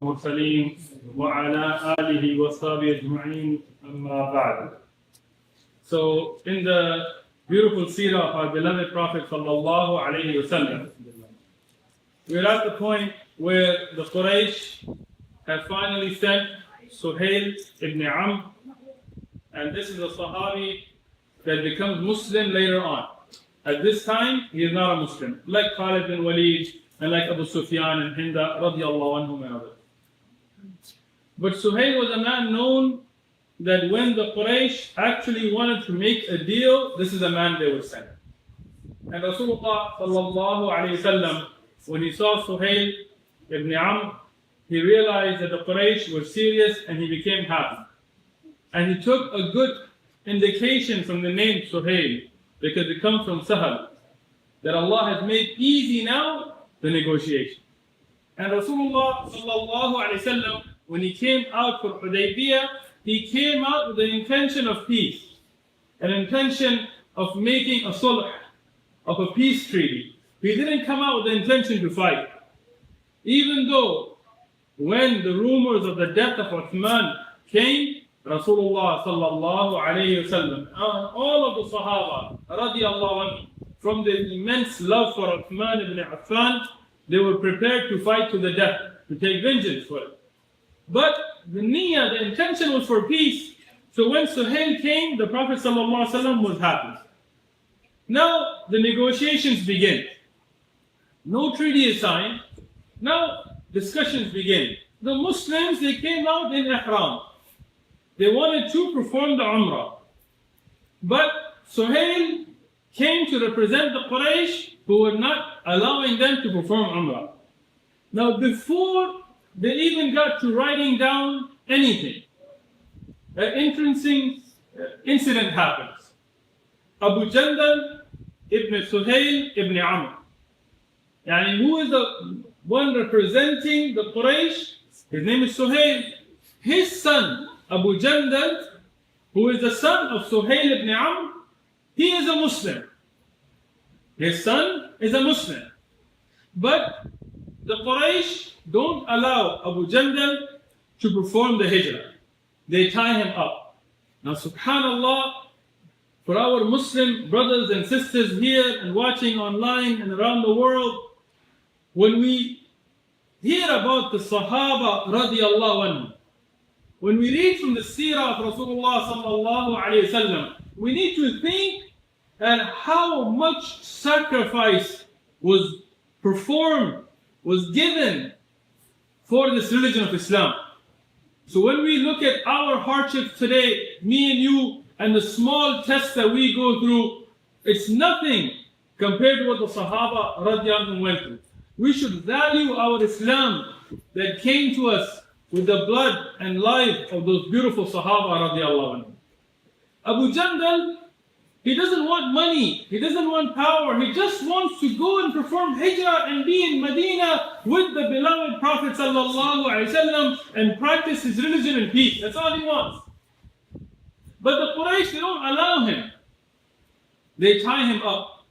المرسلين وعلى آله وصحبه أجمعين أما بعد. So in the beautiful seerah of our beloved Prophet sallallahu alaihi wasallam, we're at the point where the Quraysh have finally sent Suhail ibn Amr, and this is a Sahabi that becomes Muslim later on. At this time, he is not a Muslim, like Khalid bin Walid and like Abu Sufyan and Hinda radiallahu anhum and others. But Suhail was a man known that when the Quraysh actually wanted to make a deal, this is a man they would send. And Rasulullah sallallahu alayhi wasallam, when he saw Suhail ibn Amr, he realized that the Quraysh were serious and he became happy. And he took a good indication from the name Suhail, because it comes from Sahal, that Allah has made easy now the negotiation. And Rasulullah sallallahu alayhi wasallam, when he came out for Hudaybiyah, he came out with the intention of peace, an intention of making a sulh, of a peace treaty. He didn't come out with the intention to fight. Even though when the rumors of the death of Uthman came, Rasulullah sallallahu alayhi wasallam, all of the Sahaba radiallahu anhu, from their immense love for Uthman ibn Affan, they were prepared to fight to the death, to take vengeance for it. But the niyyah, the intention was for peace. So when Suhail came, the Prophet ﷺ was happy. Now the negotiations begin. No treaty is signed. Now discussions begin. The Muslims, they came out in ihram. They wanted to perform the Umrah. But Suhail came to represent the Quraysh who were not allowing them to perform Umrah. Now before they even got to writing down anything, an interesting incident happens. Abu Jandal ibn Suhail ibn Amr, who is the one representing the Quraysh, his name is Suhail. His son, Abu Jandal, who is the son of Suhail ibn Amr, he is a Muslim. His son is a Muslim. But the Quraysh don't allow Abu Jandal to perform the hijrah. They tie him up. Now subhanallah, for our Muslim brothers and sisters here and watching online and around the world, when we hear about the Sahaba radiallahu anhu, when we read from the seerah of Rasulullah sallallahu alayhi wasallam, we need to think at how much sacrifice was performed, was given for this religion of Islam. So when we look at our hardships today, me and you, and the small tests that we go through, it's nothing compared to what the Sahaba radiallahu anhum went through. We should value our Islam that came to us with the blood and life of those beautiful Sahaba radiallahu anhum. Abu Jandal, he doesn't want money, he doesn't want power, he just wants to go and perform hijrah and be in Medina with the beloved Prophet sallallahu alaihi wasallam and practice his religion in peace. That's all he wants. But the Quraysh, they don't allow him. They tie him up.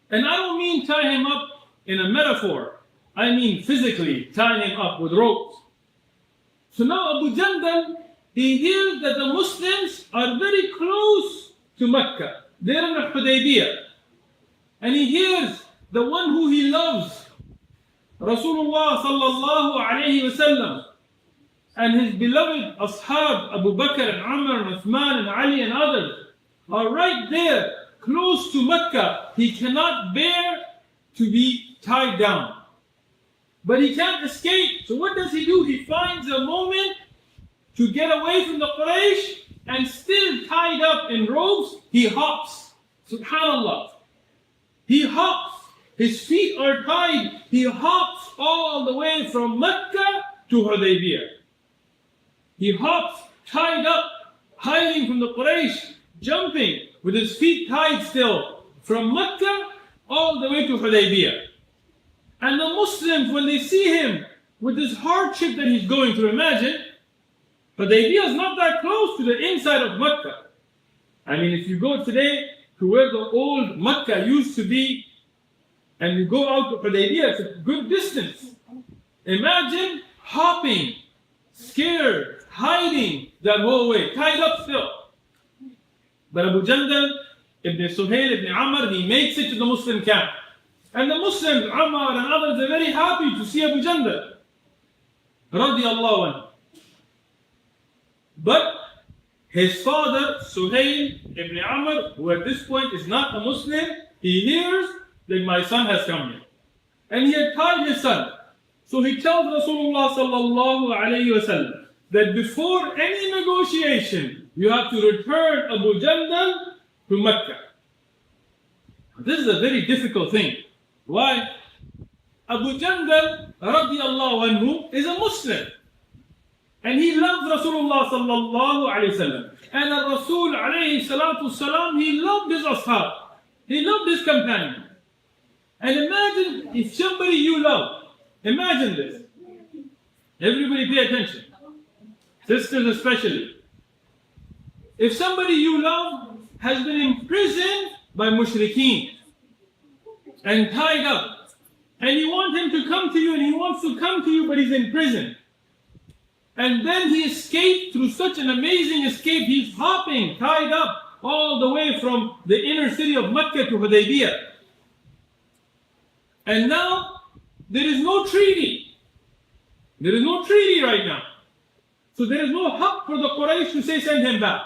And I don't mean tie him up in a metaphor. I mean physically tie him up with ropes. So now Abu Jandal, he hears that the Muslims are very close to Mecca. They're in Hudaybiyah. And he hears the one who he loves, Rasulullah sallallahu alayhi wasallam, and his beloved ashab, Abu Bakr and Umar and Uthman and Ali and others, are right there, close to Mecca. He cannot bear to be tied down. But he can't escape. So what does he do? He finds a moment to get away from the Quraysh, and still tied up in ropes, he hops. Subhanallah. He hops. His feet are tied. He hops all the way from Mecca to Hudaybiyah. He hops, tied up, hiding from the Quraysh, jumping with his feet tied still, from Mecca all the way to Hudaybiyah. And the Muslims, when they see him with this hardship that he's going through, imagine, Hudaybiyah is not that close to the inside of Mecca. If you go today to where the old Mecca used to be, and you go out to Hudaybiyah, it's a good distance. Imagine hopping, scared, hiding that whole way, tied up still. But Abu Jandal ibn Suhail ibn Amr, he makes it to the Muslim camp. And the Muslims, Ammar and others, are very happy to see Abu Jandal, radiyallahu anhu. But his father, Suhail ibn Amr, who at this point is not a Muslim, he hears that my son has come here. And he had tied his son. So he tells Rasulullah sallallahu alayhi wasallam that before any negotiation, you have to return Abu Jandal to Mecca. This is a very difficult thing. Why? Abu Jandal radiyallahu anhu is a Muslim. And he loved Rasulullah sallallahu alayhi wasallam. And Rasul alayhi salatu salam, he loved his ashab. He loved his companions. And imagine if somebody you love, imagine this. Everybody pay attention. Sisters especially. If somebody you love has been imprisoned by mushrikeen and tied up, and you want him to come to you, and he wants to come to you, but he's in prison. And then he escaped through such an amazing escape. He's hopping, tied up, all the way from the inner city of Mecca to Hudaybiyah. And now, there is no treaty. There is no treaty right now. So there is no haqq for the Quraysh to say, send him back.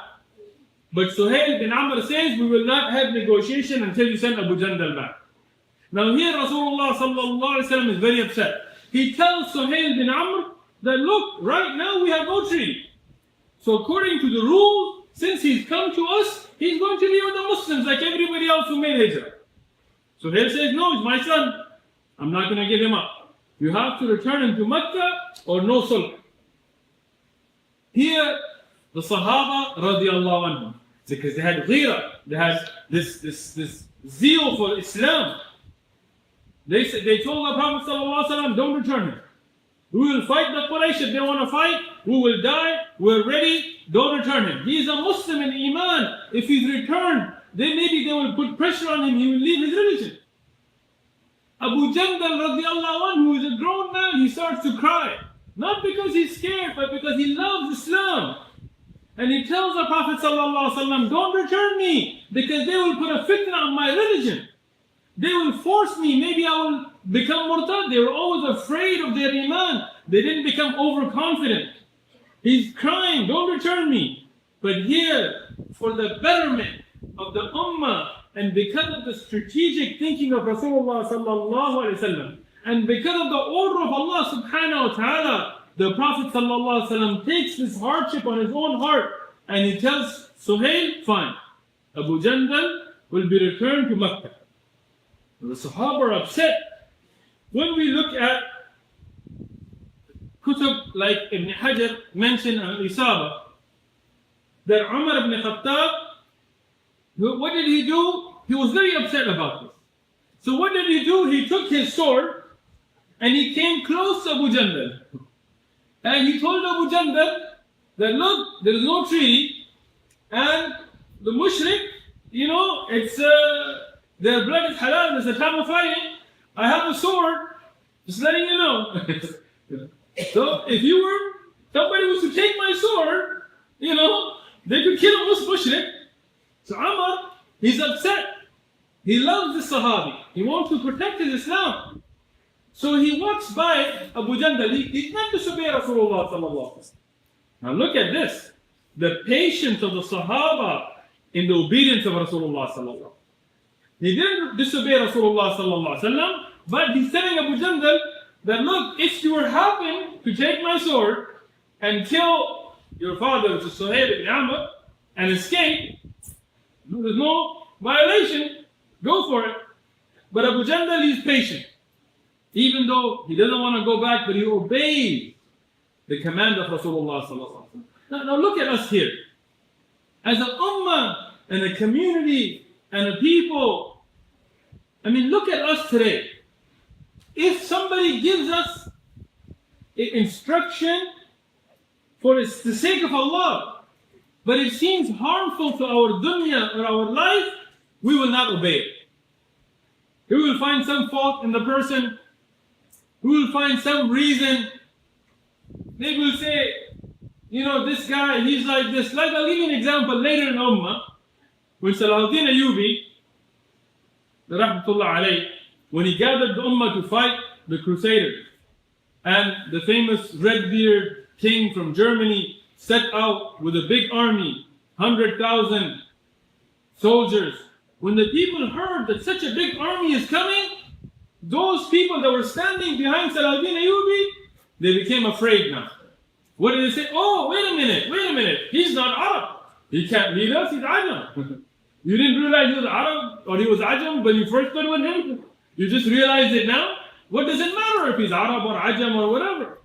But Suhail bin Amr says, we will not have negotiation until you send Abu Jandal back. Now here Rasulullah sallallahu alaihi wasallam is very upset. He tells Suhail bin Amr that, look, right now we have no treaty. So according to the rules, since he's come to us, he's going to be with the Muslims like everybody else who made hijrah. Suhail says, no, he's my son. I'm not going to give him up. You have to return him to Mecca or no sulh. Here, the Sahaba radiallahu anhum, because they had ghira, they had this zeal for Islam. They told the Prophet sallallahu alaihi wasallam, don't return him. We will fight the Quraysh if they want to fight. We will die. We're ready. Don't return him. He is a Muslim in Iman. If he's returned, then maybe they will put pressure on him. He will leave his religion. Abu Jandal radiallahu anhu, who is a grown man, he starts to cry. Not because he's scared, but because he loves Islam. And he tells the Prophet sallallahu alaihi wasallam, don't return me, because they will put a fitna on my religion. They will force me, maybe I will become murtad. They were always afraid of their iman. They didn't become overconfident. He's crying, don't return me. But here, for the betterment of the ummah, and because of the strategic thinking of Rasulullah sallallahu alaihi wasallam, and because of the order of Allah subhanahu wa ta'ala, the Prophet sallallahu alaihi wasallam takes this hardship on his own heart, and he tells Suhail, fine, Abu Jandal will be returned to Mecca. The Sahaba are upset. When we look at Kutub like Ibn Hajar mentioned in Al-Isaba, that Umar ibn Khattab, what did he do? He was very upset about this. So what did he do? He took his sword and he came close to Abu Jandal. And he told Abu Jandal that, look, there is no treaty, and the mushrik, it's their blood is halal, it's a time of fighting. I have a sword, just letting you know. So if somebody was to take my sword, they could kill a mushrik. So Umar, he's upset. He loves the Sahabi. He wants to protect his Islam. So he walks by Abu Jandal. He not disobey Rasulullah sallallahu alaihi wasallam. Now look at this. The patience of the Sahaba in the obedience of Rasulullah sallallahu alaihi wasallam. He didn't disobey Rasulullah sallallahu alaihi wasallam, but he's telling Abu Jandal that, look, if you were happen to take my sword and kill your father, which is Suhail ibn Amr, and escape, there's no violation, go for it. But Abu Jandal is patient. Even though he doesn't want to go back, but he obeys the command of Rasulullah sallallahu alaihi wasallam. Now look at us here. As an ummah and a community and a people, look at us today. If somebody gives us instruction for the sake of Allah, but it seems harmful to our dunya or our life, we will not obey it. We will find some fault in the person. We will find some reason. They will say, you know, this guy, he's like this. Like, I'll give you an example later in Ummah, when 𝐬𝐴𝐿𝐴 Ayyubi, rahmatullah alayh, when he gathered the Ummah to fight the Crusaders, and the famous red-beard king from Germany set out with a big army, 100,000 soldiers. When the people heard that such a big army is coming, those people that were standing behind 𝐬𝐴𝐿𝐴 Ayyubi, they became afraid now. What did they say? Oh, wait a minute. He's not Arab. He can't lead us, he's Ajam. You didn't realize he was Arab or he was Ajam when you first stood with him? You just realized it now? What does it matter if he's Arab or Ajam or whatever?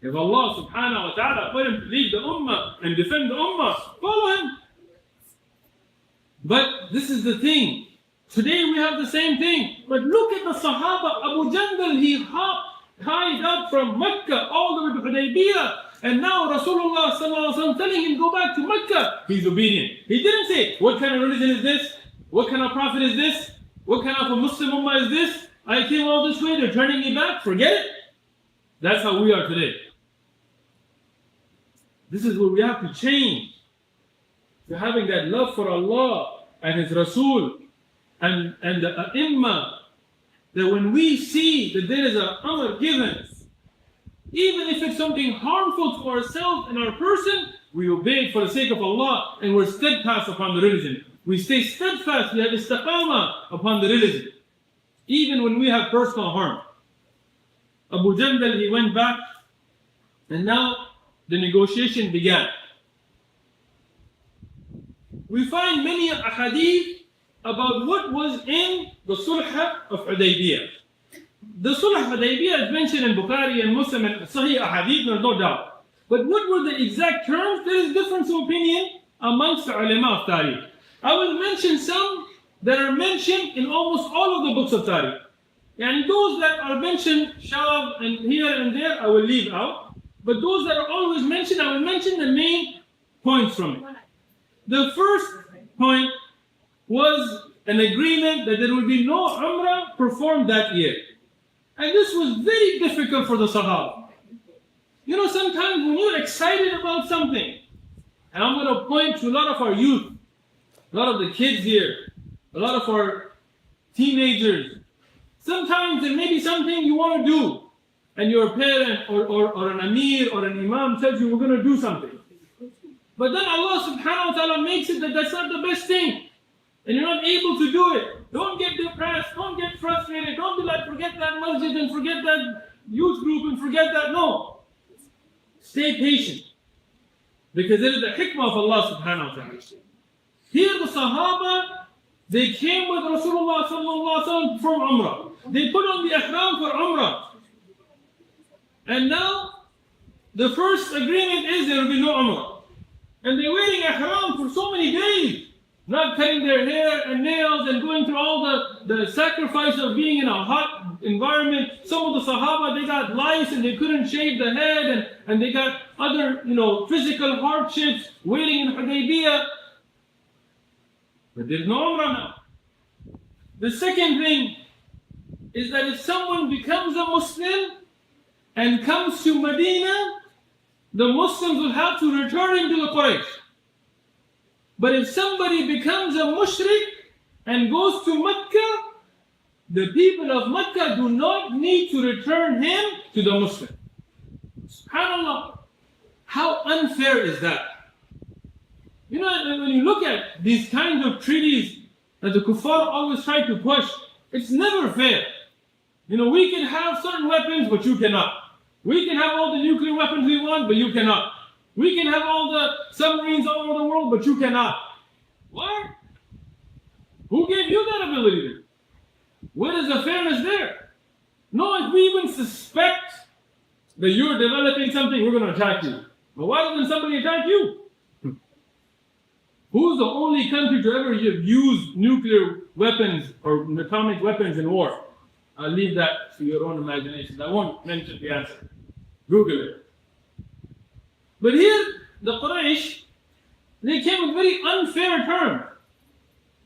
If Allah subhanahu wa ta'ala put him to lead the Ummah and defend the Ummah, follow him. But this is the thing. Today we have the same thing. But look at the Sahaba. Abu Jandal, he tied up from Mecca all the way to Hudaybiyah. And now Rasulullah sallallahu alaihi wasallam telling him, go back to Mecca. He's obedient. He didn't say, what kind of religion is this? What kind of prophet is this? What kind of a Muslim ummah is this? I came all this way, they're turning me back. Forget it. That's how we are today. This is where we have to change. To having that love for Allah and His Rasul and the A'imma, that when we see that there is an amr given, even if it's something harmful to ourselves and our person, we obey it for the sake of Allah and we're steadfast upon the religion. We stay steadfast, we have istiqamah upon the religion, even when we have personal harm. Abu Jandal, he went back, and now the negotiation began. We find many ahadith about what was in the Sulh of Hudaybiyah. The Sulh of Hudaybiyah is mentioned in Bukhari and Muslim and Sahih ahadith, there's no doubt. But what were the exact terms? There is difference of opinion amongst the ulama of Tariq. I will mention some that are mentioned in almost all of the books of Tariq. And those that are mentioned, Shab and here and there, I will leave out. But those that are always mentioned, I will mention the main points from it. The first point was an agreement that there would be no Umrah performed that year. And this was very difficult for the Sahaba. You know, sometimes when you're excited about something, and I'm going to point to a lot of our youth, a lot of the kids here, a lot of our teenagers, sometimes there may be something you want to do, and your parent or an Amir or an Imam tells you we're going to do something. But then Allah subhanahu wa ta'ala makes it that that's not the best thing, and you're not able to do it. Don't get depressed, don't get frustrated, don't be like, forget that masjid and forget that youth group and forget that. No. Stay patient. Because it is the hikmah of Allah subhanahu wa ta'ala. Here the Sahaba, they came with Rasulullah sallallahu alaihi wasallam from Umrah. They put on the ihram for Umrah. And now, the first agreement is there will be no Umrah. And they're wearing ihram for so many days. Not cutting their hair and nails and going through all the sacrifice of being in a hot environment. Some of the Sahaba, they got lice and they couldn't shave the head and they got other, physical hardships waiting in Hudaybiyah. But there's no Umrah now. The second thing is that if someone becomes a Muslim and comes to Medina, the Muslims will have to return him to the Quraysh. But if somebody becomes a mushrik and goes to Mecca, the people of Mecca do not need to return him to the Muslim. SubhanAllah, how unfair is that? When you look at these kinds of treaties that the kuffar always try to push, it's never fair. We can have certain weapons, but you cannot. We can have all the nuclear weapons we want, but you cannot. We can have all the submarines all over the world, but you cannot. What? Who gave you that ability? What is the fairness there? No, if we even suspect that you're developing something, we're going to attack you. But why doesn't somebody attack you? Who's the only country to ever use nuclear weapons or atomic weapons in war? I'll leave that to your own imagination. I won't mention the answer. Google it. But here, the Quraysh, they came with very unfair terms.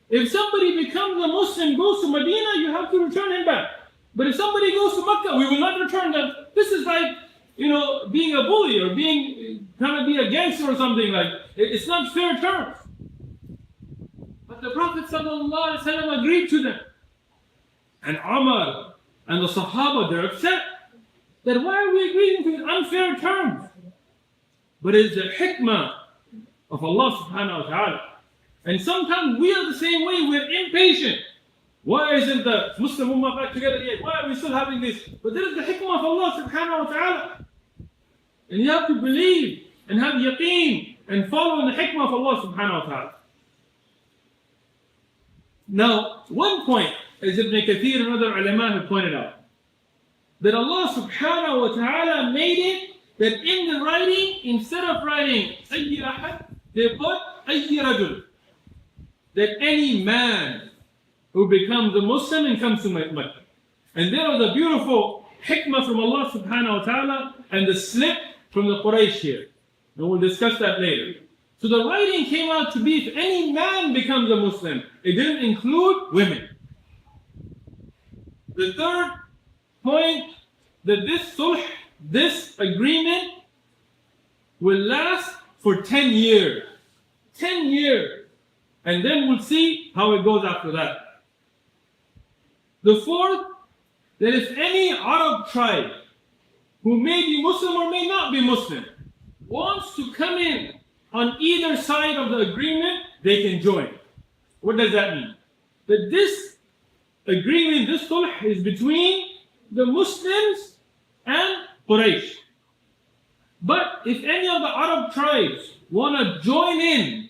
If somebody becomes a Muslim, goes to Medina, you have to return him back. But if somebody goes to Mecca, we will not return them. This is like being a bully or trying to be a gangster or something like. It's not fair terms. But the Prophet ﷺ agreed to them. And Umar and the Sahaba, they're upset that why are we agreeing to unfair terms? But it's the hikmah of Allah subhanahu wa ta'ala. And sometimes we are the same way, we're impatient. Why isn't the Muslim Ummah back together yet? Why are we still having this? But there is the hikmah of Allah subhanahu wa ta'ala. And you have to believe and have yaqeen and follow in the hikmah of Allah subhanahu wa ta'ala. Now, one point, as Ibn Kathir and other ulama have pointed out, that Allah subhanahu wa ta'ala made it that in the writing, instead of writing أي أحد, they put أي رجل. That any man who becomes a Muslim and comes to Makkah. And there was a beautiful hikmah from Allah subhanahu wa ta'ala and the slip from the Quraysh here. And we'll discuss that later. So the writing came out to be if any man becomes a Muslim. It didn't include women. The third point, that this sulh, this agreement, will last for 10 years. 10 years. And then we'll see how it goes after that. The fourth, that if any Arab tribe who may be Muslim or may not be Muslim wants to come in on either side of the agreement, they can join. What does that mean? That this agreement, this sulh, is between the Muslims and Quraysh. But if any of the Arab tribes want to join in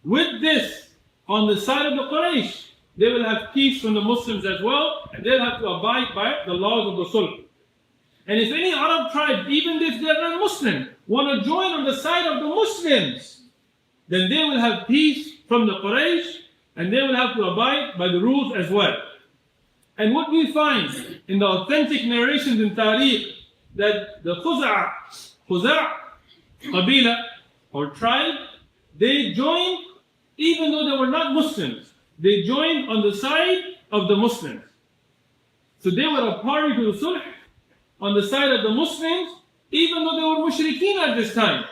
with this on the side of the Quraysh, they will have peace from the Muslims as well, and they'll have to abide by the laws of the sulh. And if any Arab tribe, even if they're not Muslim, want to join on the side of the Muslims, then they will have peace from the Quraysh, and they will have to abide by the rules as well. And what we find in the authentic narrations in Tariq, that the 𝐒𝐮𝐻 Qabila or tribe, they joined even though they were not Muslims. They joined on the side of the Muslims. So they were a party to the sulh on the side of the Muslims, even though they were mushrikeen at this time.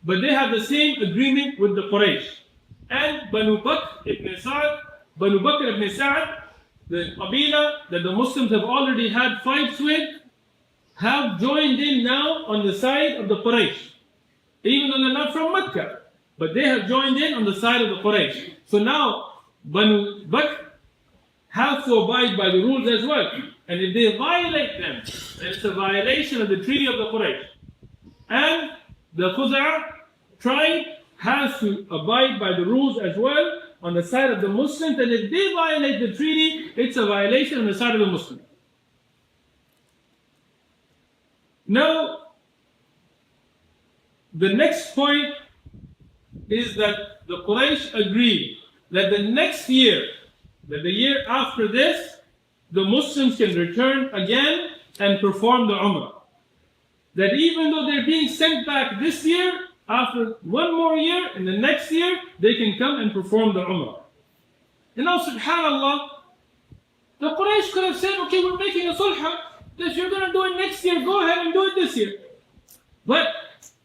But they had the same agreement with the Quraysh. And Banu Bakr ibn Sa'd, the Qabila that the Muslims have already had fights with, have joined in now on the side of the Quraysh. Even though they're not from Mecca, but they have joined in on the side of the Quraysh. So now Banu Bakr have to abide by the rules as well. And if they violate them, then it's a violation of the treaty of the Quraysh. And the 𝐒𝐮 tribe has to abide by the rules as well on the side of the Muslims. And if they violate the treaty, it's a violation on the side of the Muslims. Now, the next point is that the Quraysh agreed that the next year, that the year after this, the Muslims can return again and perform the Umrah. That even though they're being sent back this year, after one more year, in the next year, they can come and perform the Umrah. And now, subhanAllah, the Quraysh could have said, okay, we're making a sulh. If you're going to do it next year, go ahead and do it this year. But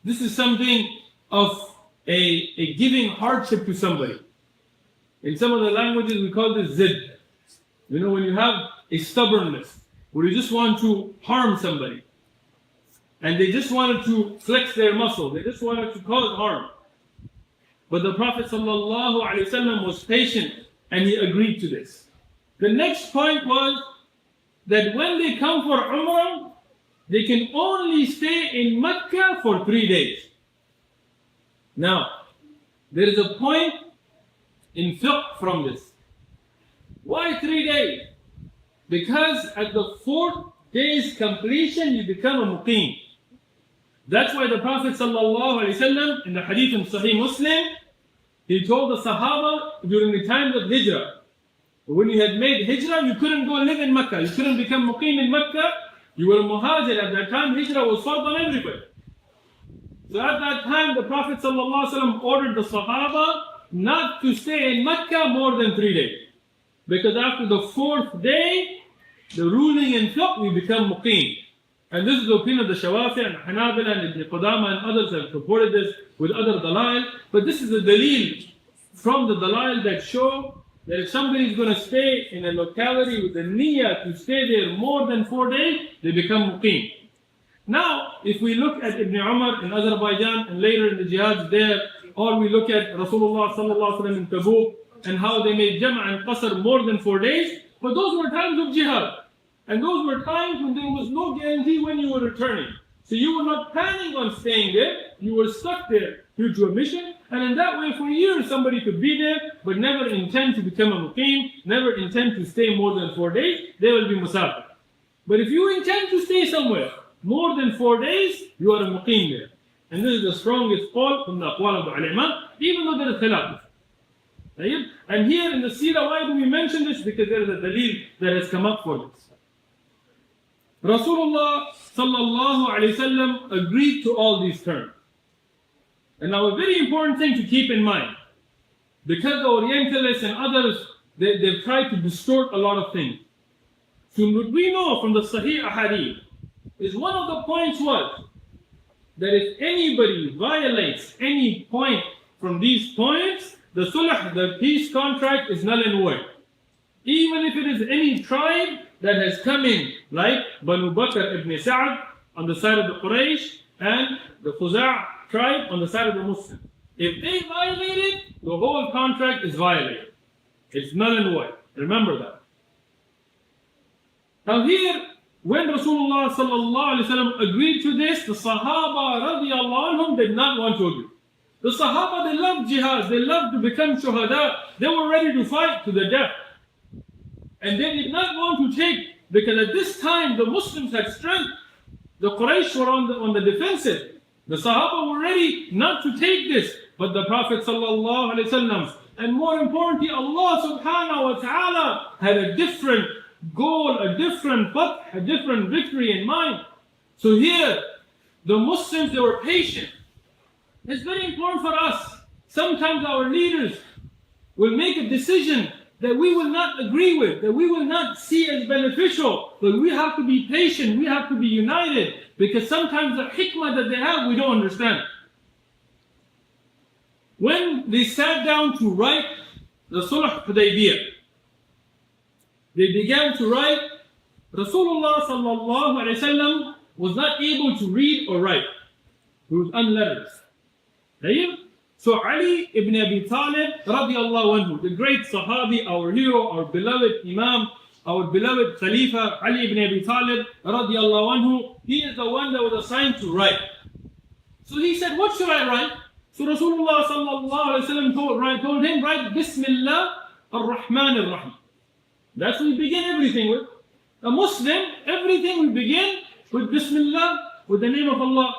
this is something of a giving hardship to somebody. In some of the languages, we call this zidd. You know, when you have a stubbornness, where you just want to harm somebody, and they just wanted to flex their muscle, they just wanted to cause harm. But the Prophet ﷺ was patient, and he agreed to this. The next point was that when they come for Umrah, they can only stay in Mecca for 3 days. Now, there is a point in fiqh from this. Why 3 days? Because at the 4th day's completion, you become a muqim. That's why the Prophet ﷺ, in the hadith in Sahih Muslim, he told the Sahaba during the times of Hijrah, when you had made Hijrah, you couldn't go live in Mecca. You couldn't become muqim in Mecca. You were a muhajir. At that time, Hijrah was fard on everybody. So at that time, the Prophet ﷺ ordered the Sahaba not to stay in Mecca more than 3 days. Because after the 4th day, the ruling in fiqh, we become muqim. And this is the opinion of the Shawafi and Hanabila and Ibn Qudama and others have supported this with other dalail. But this is the dalil from the dalail that show that if somebody is going to stay in a locality with the niyyah to stay there more than 4 days, they become muqim. Now, if we look at Ibn Umar in Azerbaijan and later in the jihads there, or we look at Rasulullah sallallahu alaihi wasallam in Tabuk and how they made Jama' and Qasr more than 4 days, but those were times of jihad. And those were times when there was no guarantee when you were returning. So you were not planning on staying there, you were stuck there due to a mission, and in that way for years somebody could be there, but never intend to become a muqim, never intend to stay more than 4 days, they will be musafir. But if you intend to stay somewhere more than 4 days, you are a muqim there. And this is the strongest call from the aqwal of the ulama, even though there is khilaf. And here in the seerah, why do we mention this? Because there is a dalil that has come up for this. Rasulullah sallallahu alayhi wasallam agreed to all these terms. And now a very important thing to keep in mind, because the Orientalists and others, they've tried to distort a lot of things. So what we know from the Sahih Ahadith is one of the points was that if anybody violates any point from these points, the sulh, the peace contract is null and void. Even if it is any tribe that has come in, like Banu Bakr ibn Sa'd on the side of the Quraysh and the Khuza' tribe on the side of the Muslims. If they violate it, the whole contract is violated. It's null and void. Remember that. Now here, when Rasulullah sallallahu alaihi wasallam agreed to this, the Sahaba radiyallahu anhum did not want to agree. The Sahaba, they loved jihad, they loved to become shuhada, they were ready to fight to the death. And they did not want to take, because at this time the Muslims had strength. The Quraysh were on the defensive. The Sahaba were ready not to take this. But the Prophet sallallahu alaihi wasallam, and more importantly, Allah subhanahu wa ta'ala had a different goal, a different fath, a different victory in mind. So here, the Muslims, they were patient. It's very important for us. Sometimes our leaders will make a decision that we will not agree with, that we will not see as beneficial, but we have to be patient, we have to be united, because sometimes the hikmah that they have, we don't understand. When they sat down to write the Sulh Hudaybiyah, they began to write. Rasulullah sallallahu alaihi wasallam was not able to read or write. He was unlettered. So Ali ibn Abi Talib radiallahu anhu, the great Sahabi, our hero, our beloved Imam, our beloved Khalifa Ali ibn Abi Talib radiallahu anhu, he is the one that was assigned to write. So he said, what should I write? So Rasulullah sallallahu alaihi wasallam told him, write Bismillah ar-Rahman ar-Rahim. That's what we begin everything with. A Muslim, everything we begin with Bismillah, with the name of Allah.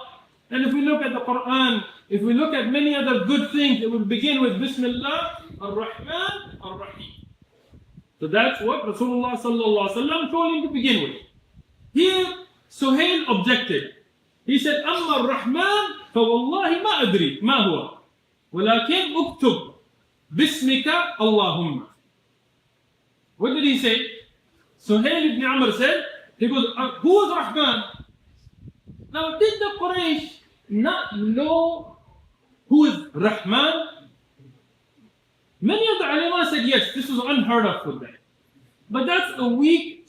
And if we look at the Quran, if we look at many other good things, it will begin with Bismillah ar-Rahman ar-Rahim. So that's what Rasulullah sallallahu alaihi wasallam told him to begin with. Here, Suhail objected. He said, Amma ar-Rahman, فَوَاللَّهِ مَا أَدْرِي مَا هُوَ وَلَكِنْ أُكْتُبْ بِاسْمِكَ اللَّهُمَّ. What did he say? Suhail ibn Amr said, he goes, who is Rahman? Now, did the Quraysh not know who is Rahman? Many of the ulama said, yes, this was unheard of for them. But that's a weak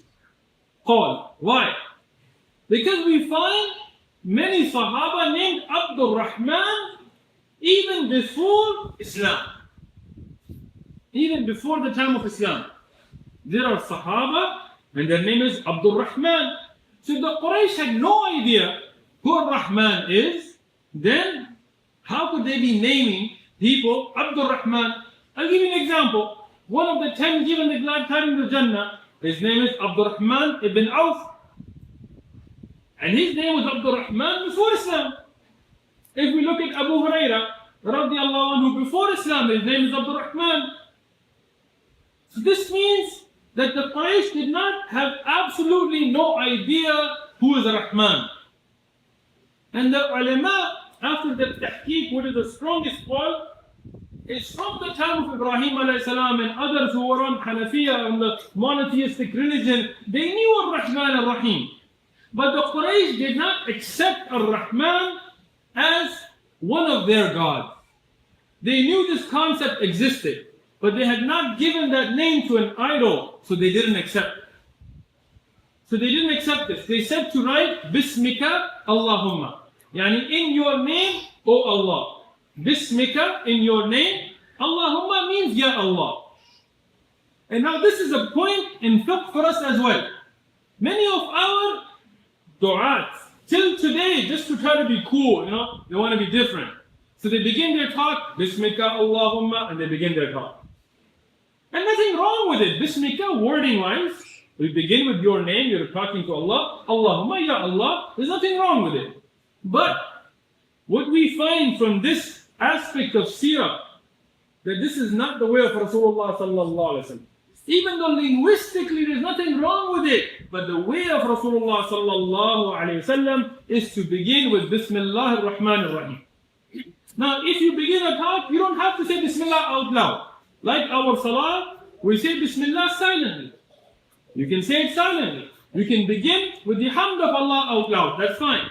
call. Why? Because we find many Sahaba named Abdul Rahman even before Islam. Even before the time of Islam. There are Sahaba and their name is Abdul Rahman. So the Quraysh had no idea who Rahman is, then how could they be naming people Abdul Rahman? I'll give you an example. One of the 10 given the glad tidings of Jannah, his name is Abdul Rahman ibn Auf. And his name was Abdul Rahman before Islam. If we look at Abu Huraira, radiallahu anhu, before Islam, his name is Abdul Rahman. So this means that the Quraysh did not have absolutely no idea who is Rahman. And the ulama, after the tahqiq, what is the strongest call, is from the time of Ibrahim alayhi salam and others who were on Hanafiya and the monotheistic religion, they knew Ar-Rahman Ar-Rahim. But the Quraysh did not accept Ar-Rahman as one of their gods. They knew this concept existed, but they had not given that name to an idol, so they didn't accept it. So they didn't accept this. They said to write Bismika Allahumma. Yani in your name, O Allah. Bismika, in your name. Allahumma means Ya Allah. And now this is a point in fiqh for us as well. Many of our du'at, till today, just to try to be cool, they want to be different. So they begin their talk, Bismika Allahumma, and they begin their talk. And nothing wrong with it. Bismika, wording wise, we begin with your name, you're talking to Allah. Allahumma, Ya Allah, there's nothing wrong with it. But what we find from this aspect of Seerat, that this is not the way of Rasulullah sallallahu alaihi wasallam. Even though linguistically there's nothing wrong with it, but the way of Rasulullah sallallahu alaihi wasallam is to begin with Bismillah ar-Rahman ar-Rahim. Now, if you begin a talk, you don't have to say Bismillah out loud. Like our salah, we say Bismillah silently. You can say it silently. You can begin with the hamd of Allah out loud. That's fine.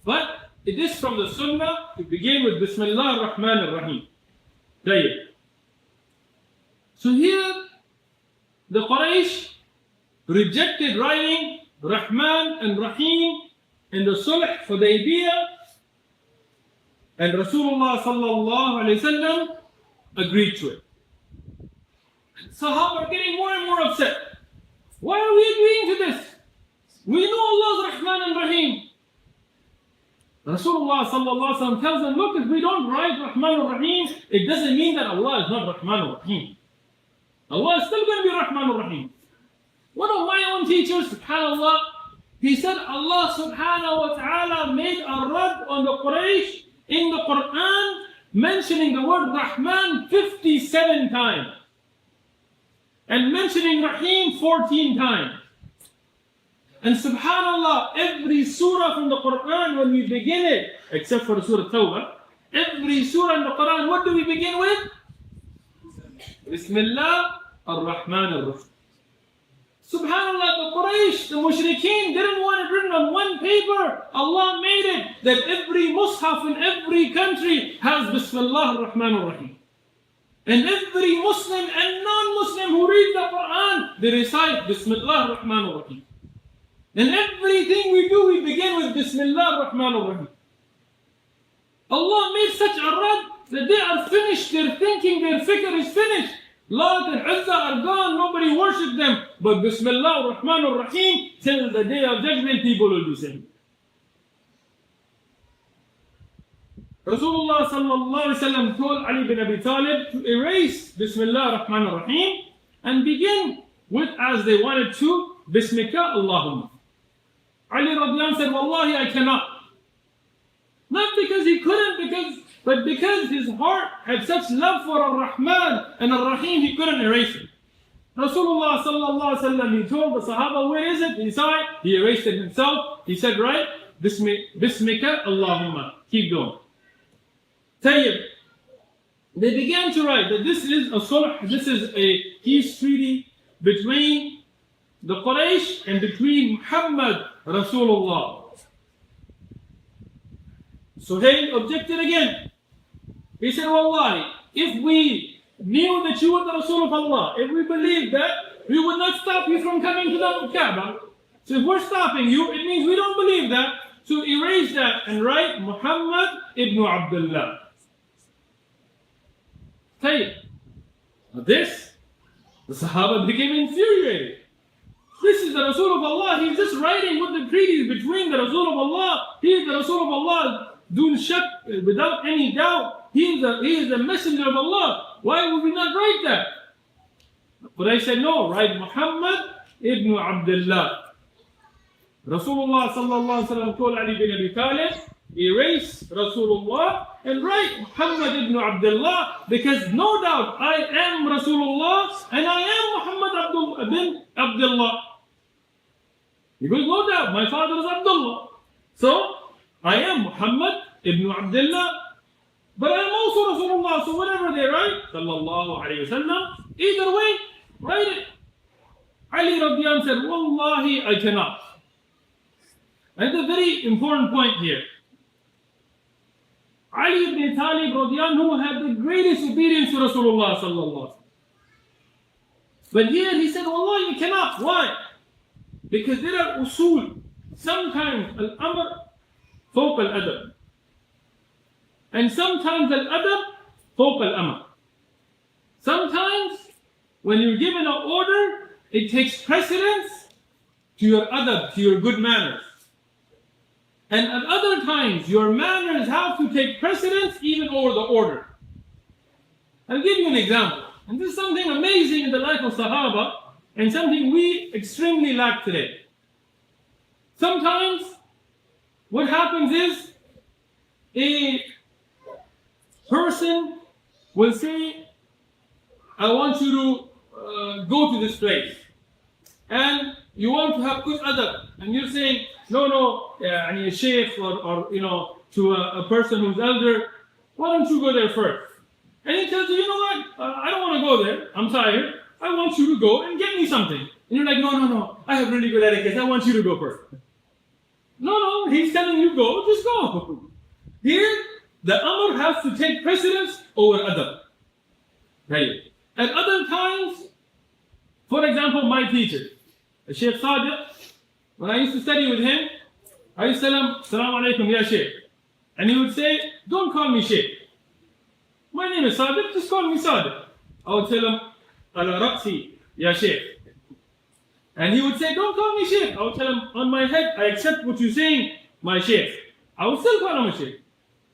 But it is from the sunnah to begin with Bismillah ar-Rahman ar-Rahim. So here, the Quraysh rejected writing Rahman and Rahim in the Sulh Hudaybiyah, and Rasulullah sallallahu alayhi wasallam agreed to it. Sahaba are getting more and more upset. Why are we agreeing to this? We know Allah's Rahman and Rahim. Rasulullah sallallahu alayhi wasallam tells them, look, if we don't write Rahman and Rahim, it doesn't mean that Allah is not Rahman and Rahim. Allah is still going to be Rahman and Rahim. One of my own teachers, subhanAllah, he said Allah subhanahu wa ta'ala made a rad on the Quraysh in the Quran, mentioning the word Rahman 57 times. And mentioning Rahim 14 times. And subhanAllah, every surah from the Quran, when we begin it, except for Surah Tawbah, every surah in the Quran, what do we begin with? Bismillah ar-Rahman ar-Rahim. Subhanallah, the Quraysh, the Mushrikeen didn't want it written on one paper. Allah made it that every mushaf in every country has Bismillah ar-Rahman ar-Rahim. And every Muslim and non-Muslim who reads the Quran, they recite Bismillah ar-Rahman ar-Rahim. And everything we do, we begin with Bismillah ar-Rahman ar-Rahim. Allah made such a rad that they are finished, their thinking, their fikr is finished. Lat and Uzza are gone, nobody worships them. But Bismillah ar-Rahman ar-Rahim, till the day of judgment, people will be saying. Rasulullah sallallahu alayhi wa sallam told Ali bin Abi Talib to erase Bismillah ar-Rahman ar-Rahim and begin with, as they wanted to, Bismika Allahumma. Ali radiallahu anhu said, Wallahi, I cannot. Not because he couldn't, but because his heart had such love for Ar-Rahman and Ar-Rahim, he couldn't erase it. Rasulullah sallallahu alaihi wasallam, he told the Sahaba, where is it? He saw it, he erased it himself. He said, right, Bismika Allahumma. Keep going. Tayyib. They began to write that this is a sulh, this is a peace treaty between the Quraysh and between Muhammad Rasulullah. Suhail objected again. He said, Wallahi, if we knew that you were the Rasul of Allah, if we believed that, we would not stop you from coming to the Kaaba. So if we're stopping you, it means we don't believe that. So erase that and write Muhammad ibn Abdullah. This, the Sahaba became infuriated. This is the Rasul of Allah. He's just writing what the treaty is between the Rasul of Allah. He is the Rasul of Allah. Dun shak, without any doubt. He is the messenger of Allah. Why would we not write that? But I said, no, write Muhammad ibn Abdullah. Rasulullah sallallahu alaihi wasallam told Ali bin Abi Talib, erase Rasulullah and write Muhammad ibn Abdullah, because no doubt I am Rasulullah and I am Muhammad ibn Abdullah. He goes, no doubt, my father is Abdullah. So, I am Muhammad ibn Abdullah, but I am also Rasulullah. So whatever they write, sallallahu alayhi wa sallam, either way, write it. Ali radiallahu anhu said, Wallahi, I cannot. And it's a very important point here. Ali ibn Talib radiallahu had the greatest obedience to Rasulullah sallallahu alaihi wasallam. But here he said, Wallah, you cannot. Why? Because there are usul. Sometimes al-amr fawq al-adab. And sometimes al-adab fawq al-amr. Sometimes when you're given an order, it takes precedence to your adab, to your good manners. And at other times, your manners have to take precedence even over the order. I'll give you an example. And this is something amazing in the life of Sahaba, and something we extremely lack today. Sometimes, what happens is, a person will say, I want you to go to this place. And you want to have good adab. And you're saying, no, a sheikh or to a person who's elder, why don't you go there first? And he tells you, you know what, I don't want to go there, I'm tired, I want you to go and get me something. And you're like, no, I have really good etiquette, I want you to go first. No, he's telling you go, just go. Here, the amr has to take precedence over adab. Right? At other times, for example, my teacher, Sheikh Sadiq, when I used to study with him, I used to tell him, Assalamu alaikum ya Sheikh. And he would say, don't call me Sheikh. My name is Sadiq, just call me Sadiq. I would tell him, Ala Raqsi ya Sheikh. And he would say, don't call me Sheikh. I would tell him, on my head, I accept what you're saying, my Sheikh. I would still call him a Sheikh.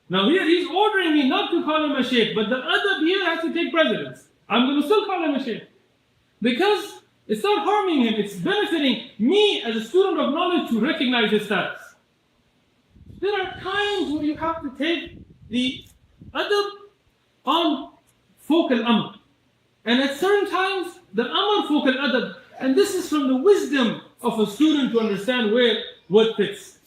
Now here he's ordering me not to call him a Sheikh, but the adab here has to take precedence. I'm going to still call him a Sheikh. Because it's not harming him, it's benefiting me as a student of knowledge to recognize his status. There are times where you have to take the adab on fawq al-amr. And at certain times, the amr fawq al-adab. And this is from the wisdom of a student to understand what fits.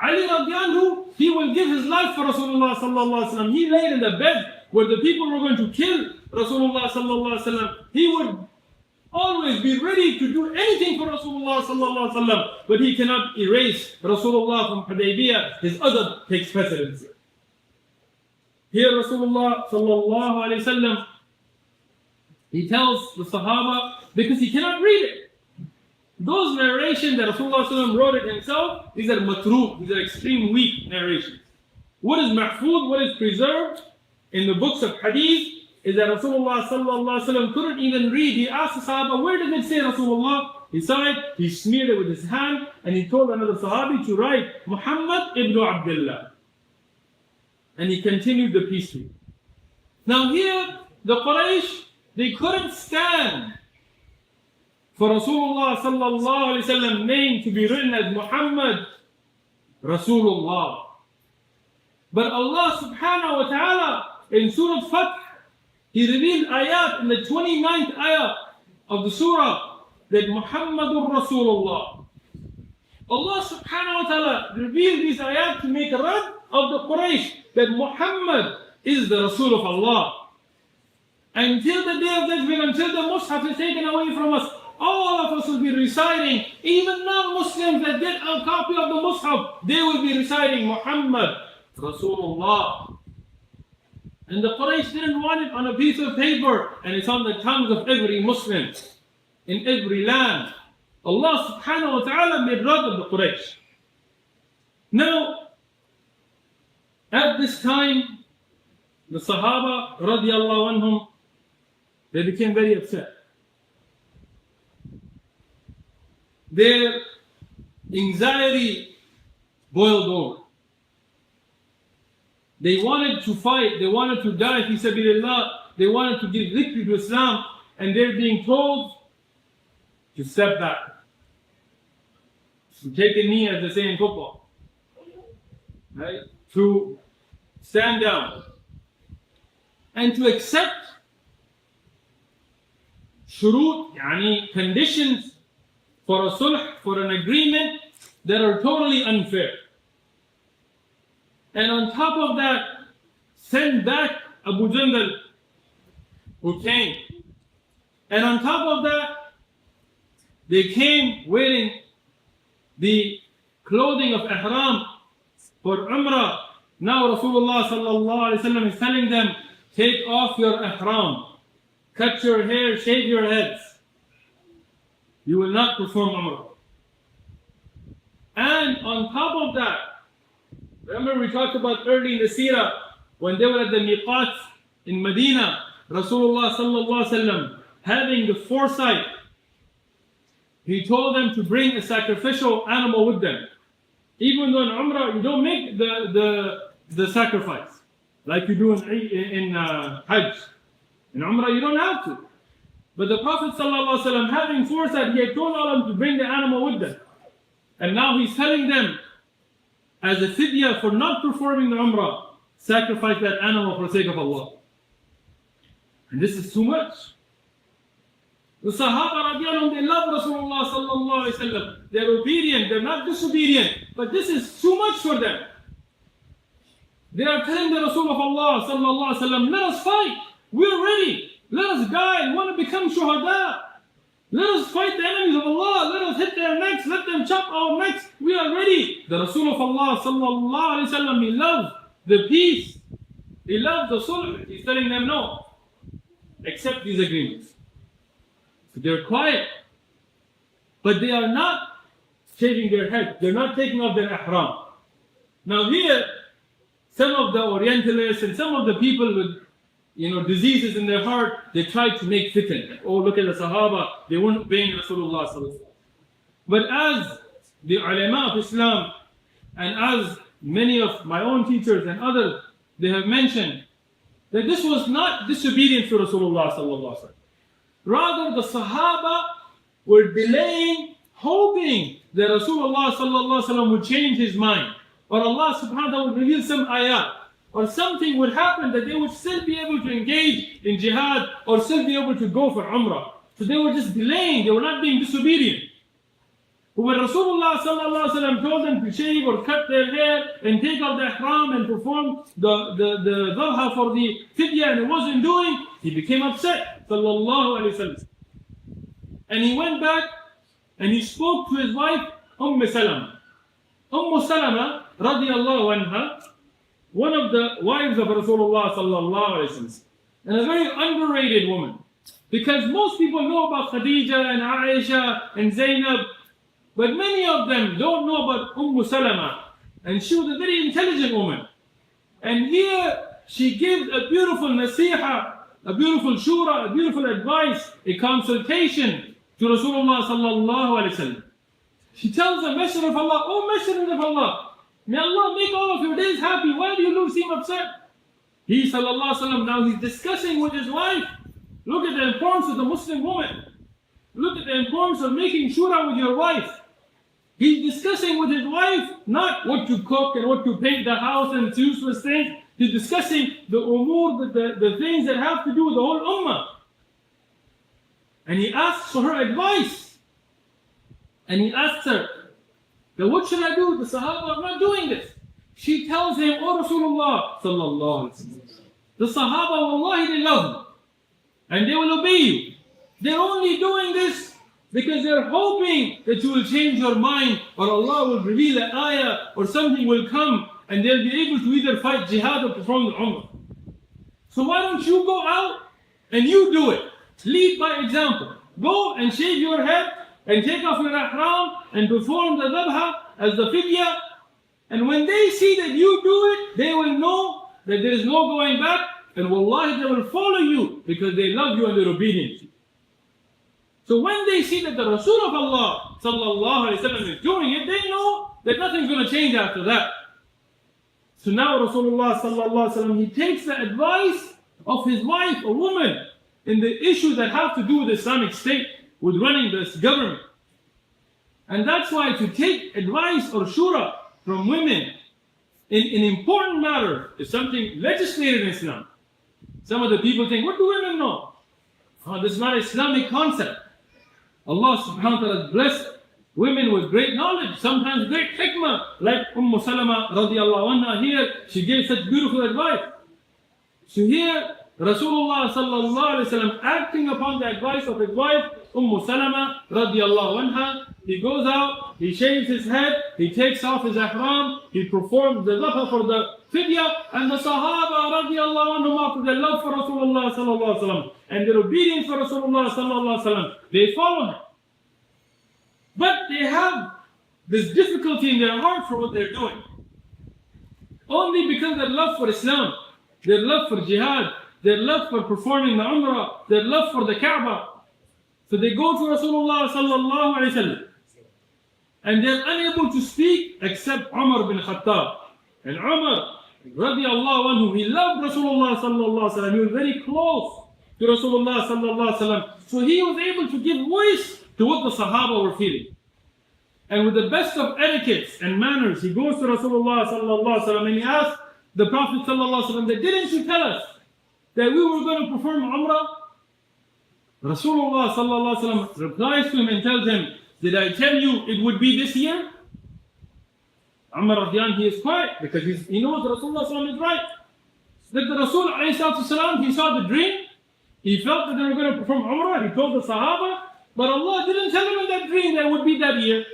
Ali radiallahu, he will give his life for Rasulullah sallallahu alaihi wasallam. He laid in the bed where the people were going to kill Rasulullah sallallahu alaihi wasallam. He would always be ready to do anything for Rasulullah sallallahu alaihi wasallam, but he cannot erase Rasulullah from Hudaybiyah. His adab takes precedence. Here Rasulullah sallallahu alaihi wasallam, he tells the Sahaba, because he cannot read it. Those narrations that Rasulullah sallallahu alaihi wasallam wrote it himself, these are matruq, these are extreme weak narrations. What is mahfud, what is preserved in the books of hadith, is that Rasulullah sallallahu alaihi wasallam couldn't even read. He asked the Sahaba, where did it say Rasulullah? He saw it, he smeared it with his hand, and he told another Sahabi to write Muhammad ibn Abdullah. And he continued the peace treaty. Now here, the Quraysh, they couldn't stand for Rasulullah sallallahu alaihi wasallam name to be written as Muhammad Rasulullah. But Allah subhanahu wa ta'ala in Surah Fath, He revealed ayat in the 29th ayah of the surah that Muhammadur Rasulullah. Allah subhanahu wa ta'ala revealed these ayat to make a rad of the Quraysh that Muhammad is the Rasul of Allah. Until the day of judgment, until the Mus'haf is taken away from us, all of us will be reciting, even non-Muslims that get a copy of the Mus'haf, they will be reciting Muhammad Rasulullah. And the Quraysh didn't want it on a piece of paper, and it's on the tongues of every Muslim in every land. Allah subhanahu wa ta'ala made rad of the Quraysh. Now, at this time, the Sahaba radiallahu anhum, they became very upset. Their anxiety boiled over. They wanted to fight, they wanted to die fi sabilillah, they wanted to give victory to Islam, and they're being told to step back, to take a knee, as they say in football, right? To stand down, and to accept shurut, yani conditions for a sulh, for an agreement that are totally unfair. And on top of that, send back Abu Jandal, who came. And on top of that, they came wearing the clothing of ihram for Umrah. Now Rasulullah sallallahu alaihi wasallam is telling them, take off your ihram, cut your hair, shave your heads. You will not perform Umrah. And on top of that, remember we talked about early in the Seerat, when they were at the miqat in Medina, Rasulullah sallallahu alaihi wasallam, having the foresight, he told them to bring a sacrificial animal with them. Even though in Umrah you don't make the sacrifice like you do in Hajj. In Umrah you don't have to. But the Prophet sallallahu alaihi wasallam, having foresight, he had told all of them to bring the animal with them. And now he's telling them, as a fidya for not performing the Umrah, sacrifice that animal for the sake of Allah. And this is too much. The Sahaba radiallahu anhum, they love Rasulullah sallallahu alaihi wasallam. They're obedient, they're not disobedient. But this is too much for them. They are telling the Rasul of Allah sallallahu alaihi wasallam, let us fight. We're ready. Let us die. We want to become shuhada. Let us fight the enemies of Allah. Let us hit their necks. Let them chop our necks. We are ready. The Rasul of Allah sallallahu alaihi wasallam, he loved the peace. He loved the sulh. He's telling them no. Accept these agreements. So they're quiet. But they are not shaving their head. They're not taking off their ihram. Now here, some of the Orientalists and some of the people with diseases in their heart, they tried to make fitan. Oh, look at the Sahaba, they weren't obeying Rasulullah sallallahu alaihi wasallam. But as the ulama of Islam, and as many of my own teachers and others, they have mentioned that this was not disobedience to Rasulullah sallallahu alaihi wasallam. Rather, the Sahaba were delaying, hoping that Rasulullah sallallahu alaihi wasallam would change his mind, or Allah subhanahu wa ta'ala would reveal some ayat, or something would happen that they would still be able to engage in jihad, or still be able to go for Umrah. So they were just delaying, they were not being disobedient. But when Rasulullah sallallahu alaihi wasallam told them to shave or cut their hair and take off the ihram and perform the dhabha for the fidya, and it wasn't doing, he became upset sallallahu alaihi wasallam. And he went back and he spoke to his wife Salama. Salama radiallahu anha, one of the wives of Rasulullah sallallahu alaihi wasallam, and a very underrated woman, because most people know about Khadija and Aisha and Zainab, but many of them don't know about Salama, and she was a very intelligent woman. And here she gives a beautiful nasiha, a beautiful shura, a beautiful advice, a consultation to Rasulullah sallallahu alaihi wasallam. She tells the Messenger of Allah, "Oh Messenger of Allah, may Allah make all of your days happy. Why do you seem upset?" He sallallahu alaihi wasallam, now he's discussing with his wife. Look at the importance of the Muslim woman. Look at the importance of making shura with your wife. He's discussing with his wife not what to cook and what to paint the house and useless things. He's discussing the umur, the things that have to do with the whole ummah. And he asks for her advice. And he asks her, "Now what should I do? The Sahaba are not doing this." She tells him, "Oh Rasulullah sallallahu alaihi wasallam, the Sahaba, wallahi, they love you and they will obey you. They're only doing this because they're hoping that you will change your mind, or Allah will reveal an ayah, or something will come and they'll be able to either fight jihad or perform the umrah. So why don't you go out and you do it? Lead by example. Go and shave your head and take off your ihram and perform the dhabha as the fidya. And when they see that you do it, they will know that there is no going back, and wallahi they will follow you because they love you and they're obedient to you." So when they see that the Rasul of Allah sallallahu alaihi wasallam is doing it, they know that nothing's going to change after that. So now Rasulullah sallallahu alaihi wasallam, he takes the advice of his wife, a woman, in the issues that have to do with Islamic State, with running this government. And that's why to take advice or shura from women in an important matter is something legislated in Islam. Some of the people think, what do women know? Oh, this is not an Islamic concept. Allah subhanahu wa ta'ala has blessed women with great knowledge, sometimes great hikmah, like Salama radiallahu anha here, she gave such beautiful advice. So here, Rasulullah sallallahu alaihi wasallam, acting upon the advice of his wife, Salama radiallahu anha. He goes out, he shaves his head, he takes off his ihram, he performs the zabha for the fidya, and the Sahaba radiallahu anhum, after their love for Rasulullah sallallahu alaihi wasallam and their obedience for Rasulullah sallallahu alaihi wasallam, they follow him. But they have this difficulty in their heart for what they're doing. Only because their love for Islam, their love for jihad, their love for performing the umrah, their love for the Kaaba. So they go to Rasulullah sallallahu alaihi wasallam, and they're unable to speak except Umar bin Khattab. And Umar radiallahu anhu, he loved Rasulullah sallallahu alaihi wasallam. He was very close to Rasulullah sallallahu alaihi wasallam. So he was able to give voice to what the Sahaba were feeling. And with the best of etiquettes and manners, he goes to Rasulullah sallallahu alaihi wasallam and he asks the Prophet sallallahu alaihi wasallam, that didn't you tell us that we were going to perform Umrah? Rasulullah sallallahu alaihi wasallam replies to him and tells him, did I tell you it would be this year? Umar radiyan, he is quiet because he knows Rasulullah sallallahu alaihi wasallam is right. That the Rasul alayhi salatu, he saw the dream, he felt that they were going to perform Umrah, he told the Sahaba, but Allah didn't tell him in that dream that it would be that year.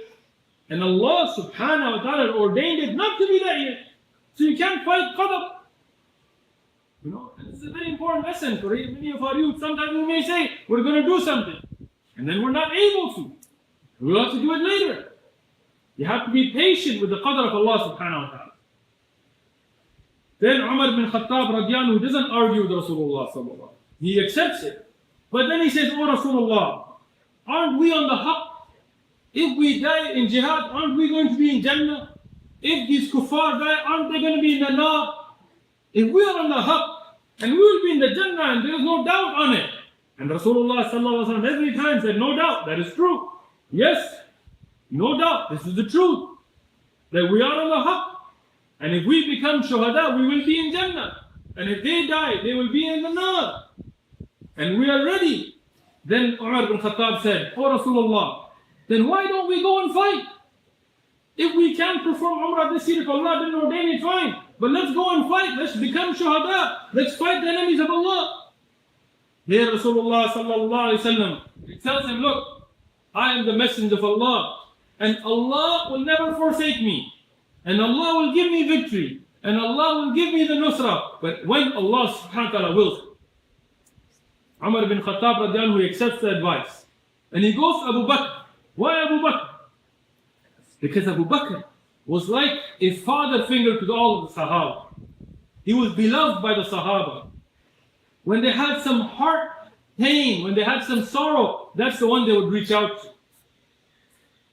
And Allah subhanahu wa ta'ala ordained it not to be that year. So you can't fight qadar. You know, and this is a very important lesson for many of our youth. Sometimes we may say, we're going to do something, and then we're not able to. We'll have to do it later. You have to be patient with the qadr of Allah subhanahu wa ta'ala. Then Umar bin Khattab radiallahu anhu doesn't argue with Rasulullah sallallahu alaihi wasallam. He accepts it. But then he says, oh Rasulullah, aren't we on the haqq? If we die in jihad, aren't we going to be in Jannah? If these kuffar die, aren't they going to be in the nar? If we are on the haqq, and we will be in the Jannah, and there is no doubt on it. And Rasulullah sallallahu alaihi wasallam every time said, no doubt, that is true. Yes, no doubt, this is the truth. That we are on the haqq. And if we become shuhada, we will be in Jannah. And if they die, they will be in the nar. And we are ready. Then Umar bin Khattab said, oh Rasulullah, then why don't we go and fight? If we can't perform Umrah this year, if Allah didn't ordain it, fine. But let's go and fight. Let's become shuhada. Let's fight the enemies of Allah. Here Rasulullah sallallahu alaihi wasallam, he tells him, look, I am the messenger of Allah. And Allah will never forsake me. And Allah will give me victory. And Allah will give me the nusrah. But when Allah subhanahu wa ta'ala wills. Umar bin Khattab radiallahu anhu, he accepts the advice. And he goes to Abu Bakr. Why Abu Bakr? Because Abu Bakr was like a father figure to all of the Sahaba. He was beloved by the Sahaba. When they had some heart pain, when they had some sorrow, that's the one they would reach out to.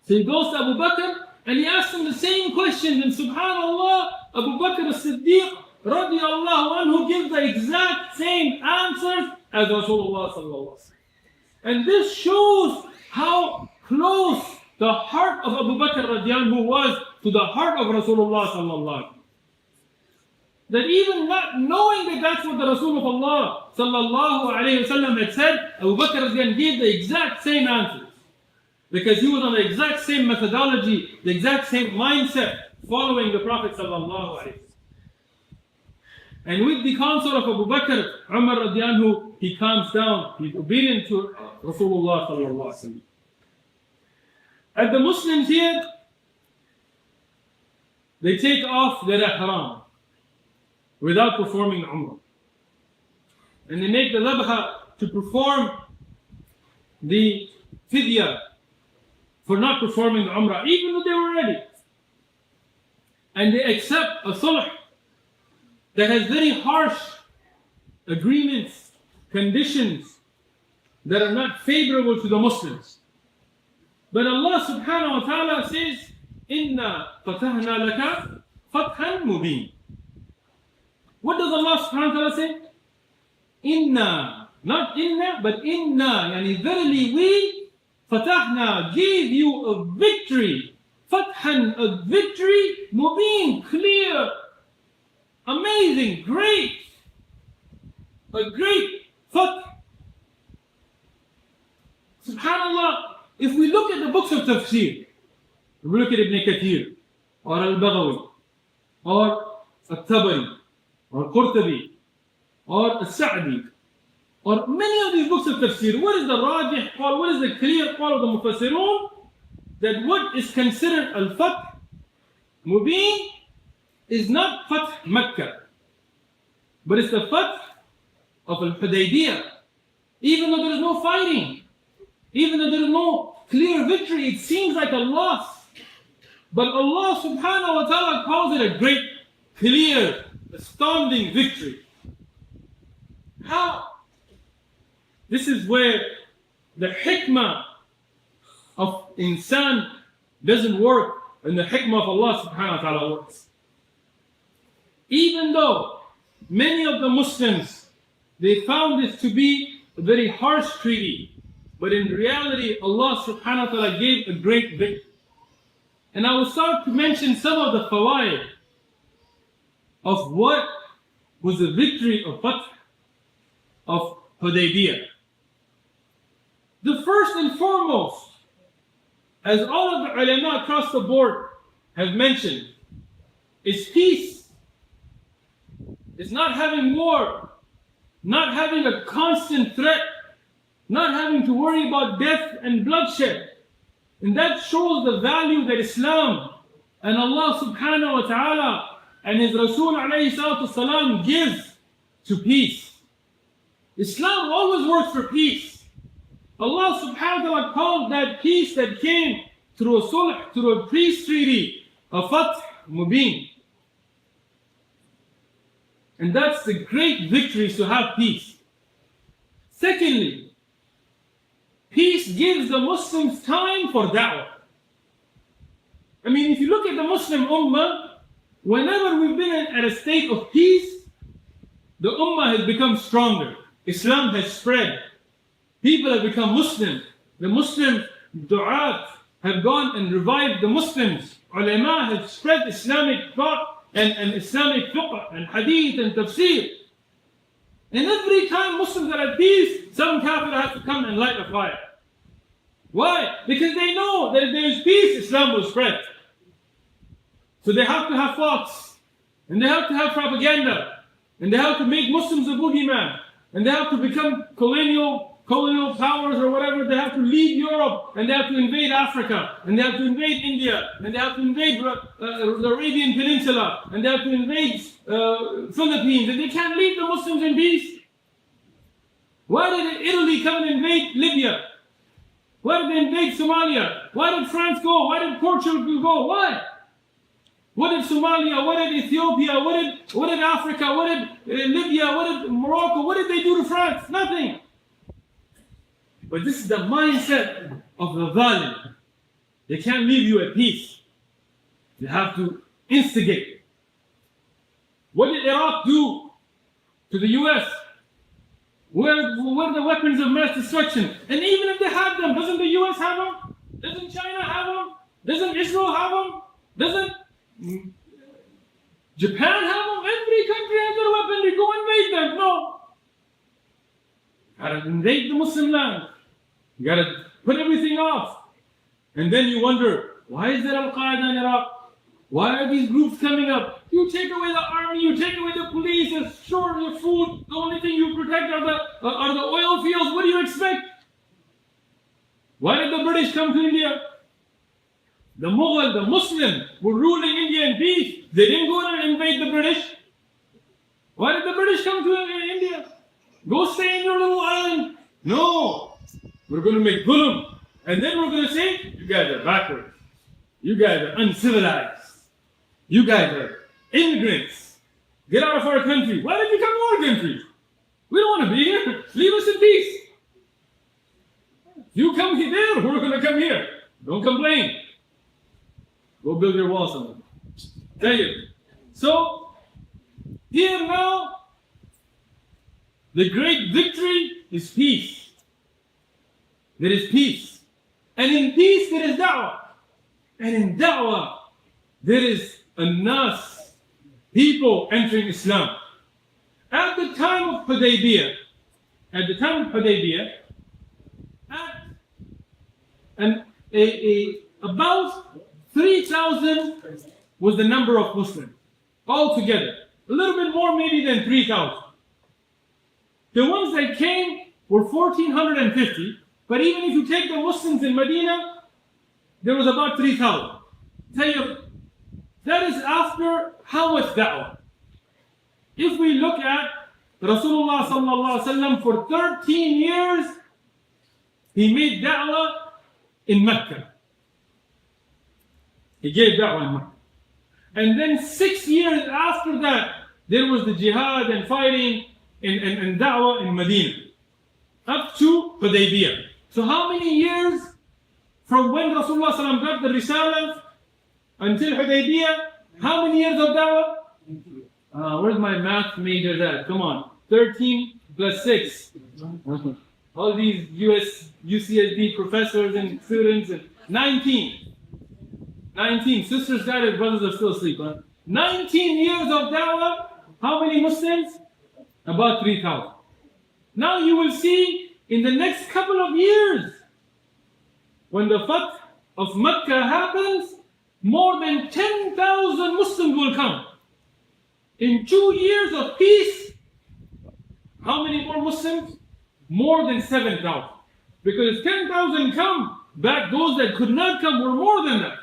So he goes to Abu Bakr and he asks him the same question. And subhanallah, Abu Bakr as-Siddiq radiallahu anhu gives the exact same answers as Rasulullah sallallahu alaihi wasallam. And this shows how close the heart of Abu Bakr radiallahu anhu was to the heart of Rasulullah sallallahu alaihi wasallam. That even not knowing that that's what the Rasul of Allah sallallahu alaihi wasallam had said, Abu Bakr radiallahu anhu gave the exact same answers. Because he was on the exact same methodology, the exact same mindset, following the Prophet sallallahu alaihi wasallam. And with the counsel of Abu Bakr, Umar radiallahu anhu, he calms down, he's obedient to Rasulullah sallallahu alaihi wasallam. And the Muslims here, they take off their ihram without performing Umrah. And they make the dhabha to perform the fidya for not performing the Umrah, even though they were ready. And they accept a sulh that has very harsh agreements, conditions that are not favorable to the Muslims. But Allah subhanahu wa ta'ala says, Inna fatahna laka fathan mubin. What does Allah subhanahu wa ta'ala say? Inna, not inna, but inna, yani verily we, fatahna, gave you a victory. Fathan, a victory, mubin, clear, amazing, great. A great fath. Subhanallah, if we look at the books of tafsir, if we look at Ibn Kathir, or Al-Baghawi, or Al-Tabari, or Qurtubi, or Al-Sa'di, or many of these books of tafsir, what is the rajih call, what is the clear call of the mufassirun? That what is considered al-fath mubin is not fath Makkah, but it's the fath of al-Hudaybiyah. Even though there is no fighting, even though there is no clear victory, it seems like a loss. But Allah subhanahu wa ta'ala calls it a great, clear, astounding victory. How? This is where the hikmah of insan doesn't work and the hikmah of Allah subhanahu wa ta'ala works. Even though many of the Muslims, they found this to be a very harsh treaty, but in reality Allah subhanahu wa ta'ala gave a great victory. And I will start to mention some of the fawaid of what was the victory of Fath of Hudaybiyah. The first and foremost, as all of the ulama across the board have mentioned, is peace. It's not having war, not having a constant threat, not having to worry about death and bloodshed. And that shows the value that Islam and Allah subhanahu wa ta'ala and His Rasul alayhi salatu salam gives to peace. Islam always works for peace. Allah subhanahu wa ta'ala called that peace that came through a sulh, through a peace treaty, a fath mubin. And that's the great victory, to have peace. Secondly, peace gives the Muslims time for da'wah. I mean, if you look at the Muslim ummah, whenever we've been at a state of peace, the ummah has become stronger. Islam has spread. People have become Muslim. The Muslim du'at have gone and revived the Muslims. Ulama have spread Islamic thought and Islamic fiqh and hadith and tafsir. And every time Muslims are at peace, some kafir has to come and light a fire. Why? Because they know that if there is peace, Islam will spread. So they have to have thoughts, and they have to have propaganda, and they have to make Muslims a boogeyman, and they have to become colonial powers or whatever. They have to leave Europe, and they have to invade Africa, and they have to invade India, and they have to invade the Arabian Peninsula, and they have to invade Philippines, and they can't leave the Muslims in peace. Why did Italy come and invade Libya? Why did they invade Somalia? Why did France go? Why did Portugal go? Why? What did Somalia? What did Ethiopia? What did Africa? What did Libya? What did Morocco? What did they do to France? Nothing. But this is the mindset of the zalim. They can't leave you at peace. They have to instigate. What did Iraq do to the US? Where are the weapons of mass destruction? And even if they have them, doesn't the US have them? Doesn't China have them? Doesn't Israel have them? Doesn't Japan have them? Every country has their weapon. They go invade them. No. You gotta invade the Muslim land. You gotta put everything off. And then you wonder, why is there Al-Qaeda in Iraq? Why are these groups coming up? You take away the army, you take away the police, and short your food. The only thing you protect are the oil fields. What do you expect? Why did the British come to India? The Mughal, the Muslim, were ruling India in peace. They didn't go and invade the British. Why did the British come to India? Go stay in your little island. No. We're going to make dhulm. And then we're going to say, you guys are backwards. You guys are uncivilized. You guys are immigrants. Get out of our country. Why did you come to our country? We don't want to be here. Leave us in peace. You come there, we're going to come here. Don't complain. Go build your wall somewhere. Tell you. So, here now, the great victory is peace. There is peace. And in peace there is da'wah. And in da'wah there is nas, people entering Islam. At the time of Hudaybiyah, about 3,000 was the number of Muslims altogether. A little bit more maybe than 3,000. The ones that came were 1,450, but even if you take the Muslims in Medina, there was about 3,000. That is after how much da'wah? If we look at Rasulullah sallallahu alaihi wasallam, for 13 years, he made da'wah in Mecca. He gave da'wah in Mecca. And then 6 years after that, there was the jihad and fighting and da'wah in Medina, up to Hudaybiyah. So how many years from when Rasulullah sallallahu got the Risalah until Hudaybiyah? How many years of da'wah? Where's my math major at? Come on. 13 plus 6. All these UCSD professors and students. 19. 19. Sisters got it, brothers are still asleep. 19 years of da'wah. How many Muslims? About 3,000. Now you will see in the next couple of years, when the Fath of Mecca happens, more than 10,000 Muslims will come. In 2 years of peace, how many more Muslims? More than 7,000. Because 10,000 come, back those that could not come were more than that.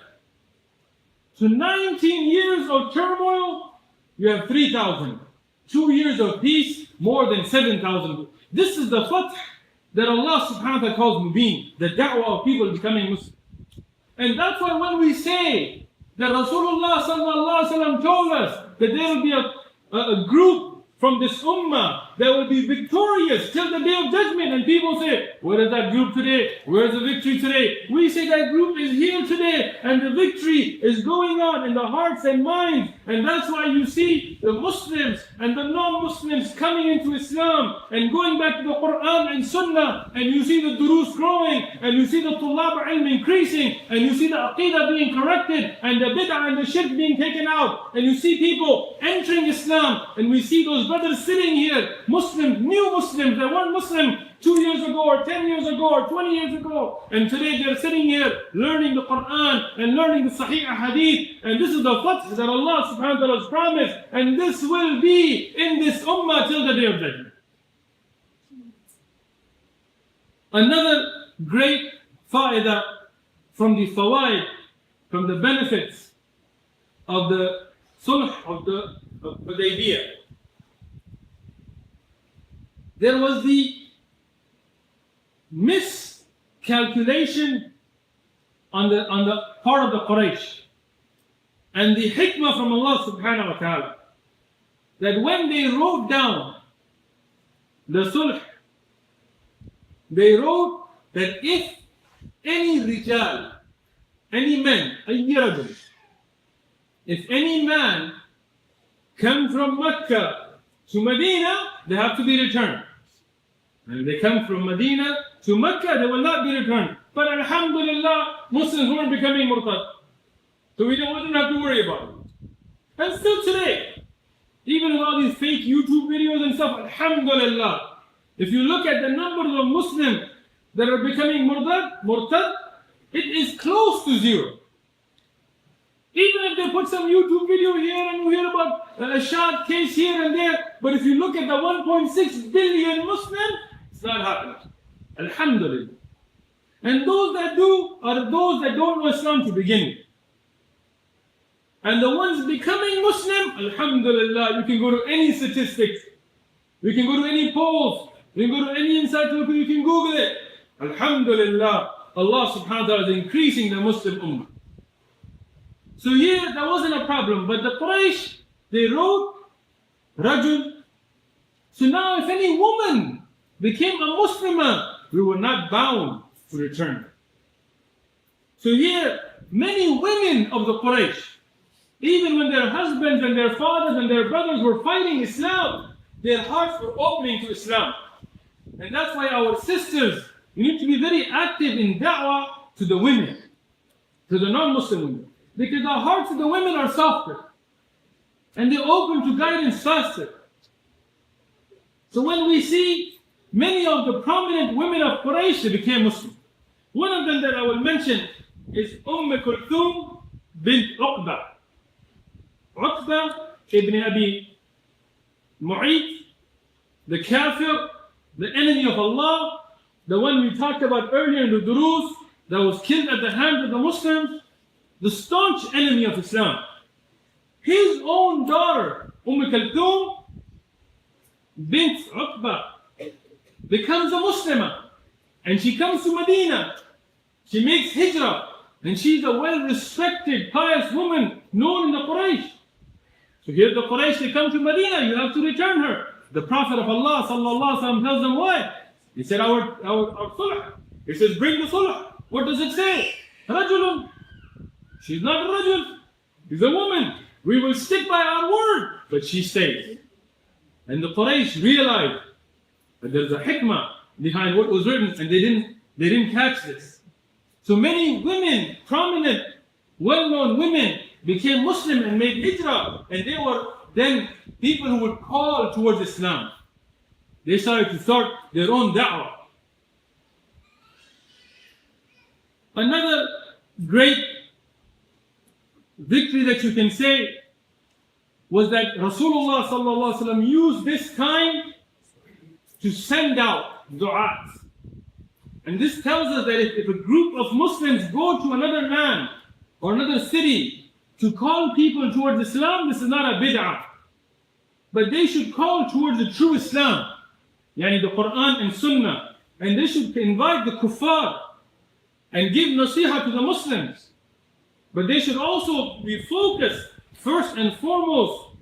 So 19 years of turmoil, you have 3,000. 2 years of peace, more than 7,000. This is the fath that Allah subhanahu wa ta'ala calls mubin, the da'wah of people becoming Muslim. And that's why when we say that Rasulullah sallallahu alaihi wasallam told us that there will be a group from this ummah that will be victorious till the day of judgment, and people say, where is that group today? Where is the victory today? We say that group is here today, and the victory is going on in the hearts and minds. And that's why you see the Muslims and the non-Muslims coming into Islam and going back to the Quran and Sunnah, and you see the durus growing, and you see the tulab ilm increasing, and you see the aqidah being corrected, and the bid'ah and the shirk being taken out, and you see people entering Islam, and we see those brothers sitting here, Muslims, new Muslims, they weren't Muslim 2 years ago or 10 years ago or 20 years ago, and today they're sitting here learning the Quran and learning the Sahih Hadith, and this is the fath that Allah subhanahu wa ta'ala has promised, and this will be in this ummah till the day of judgment. Another great fa'idah from the fawaid, from the benefits of the sulh of the Hudaybiyah, there was the miscalculation on the part of the Quraysh, and the hikmah from Allah subhanahu wa ta'ala, that when they wrote down the sulh, they wrote that if any rijal, any men, if any man come from Mecca to Medina, they have to be returned. And if they come from Medina to Mecca, they will not be returned. But alhamdulillah, Muslims weren't becoming murtad. So we didn't have to worry about it. And still today, even with all these fake YouTube videos and stuff, alhamdulillah, if you look at the numbers of Muslims that are becoming murtad, it is close to zero. Even if they put some YouTube video here and you hear about a short case here and there, but if you look at the 1.6 billion Muslims, it's not happening. Alhamdulillah. And those that do are those that don't know Islam to begin with. And the ones becoming Muslim, alhamdulillah, you can go to any statistics, you can go to any polls, you can go to any encyclopedia, you can Google it. Alhamdulillah, Allah subhanahu wa ta'ala is increasing the Muslim ummah. So here, that wasn't a problem, but the Quraysh, they wrote Rajul. So now if any woman became a Muslimah, we were not bound to return her. So here, many women of the Quraysh, even when their husbands and their fathers and their brothers were fighting Islam, their hearts were opening to Islam. And that's why our sisters, you need to be very active in da'wah to the women, to the non-Muslim women. Because the hearts of the women are softer, and they open to guidance faster. So when we see many of the prominent women of Quraysh, they became Muslim. One of them that I will mention is Kulthum bint Uqba. Uqba ibn Abi Mu'ayt, the Kafir, the enemy of Allah, the one we talked about earlier in the durus, that was killed at the hands of the Muslims, the staunch enemy of Islam. His own daughter, Khalthum bint Uqba, becomes a Muslimah, and she comes to Medina. She makes hijrah, and she's a well-respected, pious woman known in the Quraysh. So here the Quraysh, they come to Medina, you have to return her. The Prophet of Allah sallallahu alaihi wasallam tells them why. He said, our sulh. He says, bring the sulh. What does it say? Rajulun. She's not a rajul. She's a woman. We will stick by our word. But she stays. And the Quraysh realized that there's a hikmah behind what was written, and they didn't catch this. So many women, prominent, well-known women, became Muslim and made hijrah, and they were then people who would call towards Islam. They started to start their own da'wah. Another great victory that you can say was that Rasulullah sallallahu alaihi wasallam used this time to send out du'at. And this tells us that if a group of Muslims go to another land or another city to call people towards Islam, this is not a bid'ah. But they should call towards the true Islam, yani the Quran and Sunnah. And they should invite the kuffar and give nasiha to the Muslims. But they should also be focused first and foremost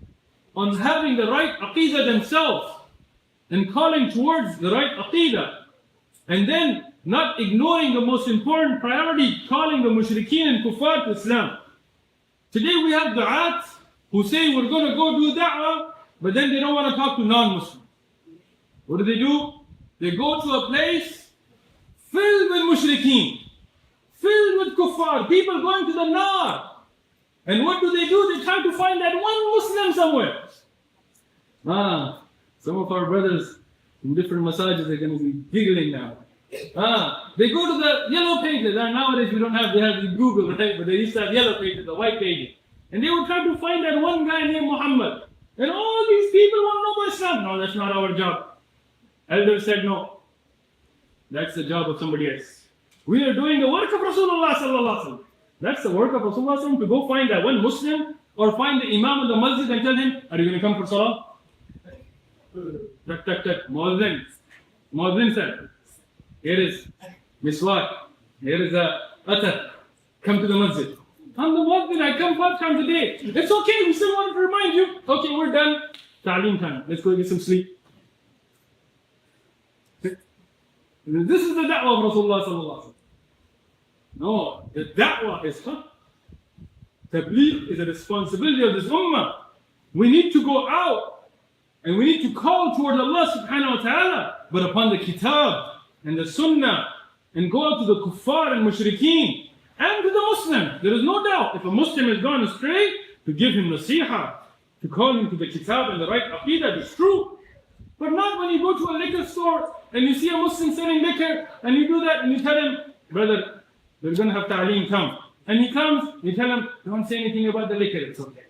on having the right aqeedah themselves and calling towards the right aqeedah. And then not ignoring the most important priority, calling the mushrikeen and kuffar to Islam. Today we have du'at who say we're going to go do da'wah, but then they don't want to talk to non-Muslims. What do? They go to a place filled with mushrikeen, filled with kuffar, people going to the nar. And what do? They try to find that one Muslim somewhere. Some of our brothers in different massages are going to be giggling now. They go to the yellow pages, and nowadays we don't have, they have the Google, right? But they used to have yellow pages, the white pages. And they would try to find that one guy named Muhammad. And all these people want to know about Islam. No, that's not our job. Elders said no. That's the job of somebody else. We are doing the work of Rasulullah sallallahu alaihi wasallam. That's the work of Rasulullah sallallahu alaihi wasallam, to go find that one Muslim or find the Imam of the masjid and tell him, are you going to come for salah? Tak. Muazzin said, here is miswak, here is a atar, come to the masjid. I'm the muazzin, I come 5 times a day. It's okay, we still want to remind you. Okay, we're done. Ta'aleem time, let's go get some sleep. This is the da'wah of Rasulullah sallallahu alaihi wasallam. No, the da'wah is tabligh is a responsibility of this ummah. We need to go out and we need to call toward Allah subhanahu wa ta'ala, but upon the kitab and the sunnah, and go out to the kuffar and mushrikeen and to the Muslim. There is no doubt, if a Muslim has gone astray, to give him nasiha, to call him to the kitab and the right aqeedah, it's true. But not when you go to a liquor store and you see a Muslim selling liquor and you do that and you tell him, brother, we're going to have ta'aleem come. And he comes, you tell him, don't say anything about the liquor, it's okay.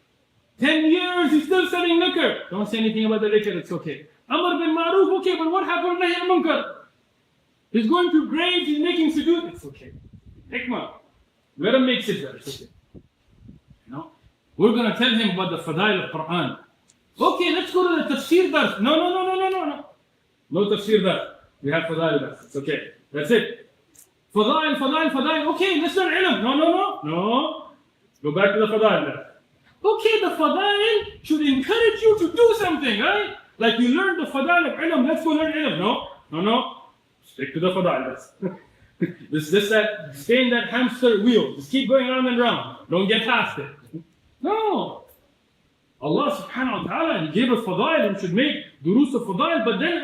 10 years, he's still selling liquor. Don't say anything about the liquor, it's okay. Amr bin Maruf, okay, but what happened to Nahy al-Munkar? He's going to graves, he's making sujood, it's okay. Hikmah. Let him make sajda, it's okay. No? We're going to tell him about the fadail of Quran. Okay, let's go to the tafsir dars. No. No tafsir dars. We have fadail dars, it's okay. That's it. Fadail. Okay, let's learn ilm. No. Go back to the fadail dars. Okay, the fadail should encourage you to do something, right? Like you learned the fadail of ilm, let's go learn ilm. No. Stick to the fadail. Stay in that hamster wheel. Just keep going round and round. Don't get past it. No. Allah subhanahu wa ta'ala, He gave us fadail, we should make durus of fadail, but then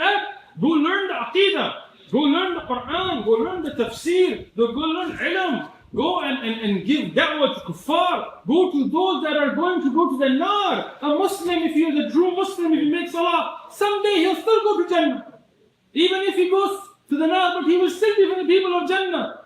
go learn the aqeedah. Go learn the Quran. Go learn the tafsir. Go learn ilm. Go and give da'wah to kuffar. Go to those that are going to go to the nar. A Muslim, if he is a true Muslim, if he makes salah, someday he'll still go to Jannah. Even if he goes to the nar, but he will still be from the people of Jannah.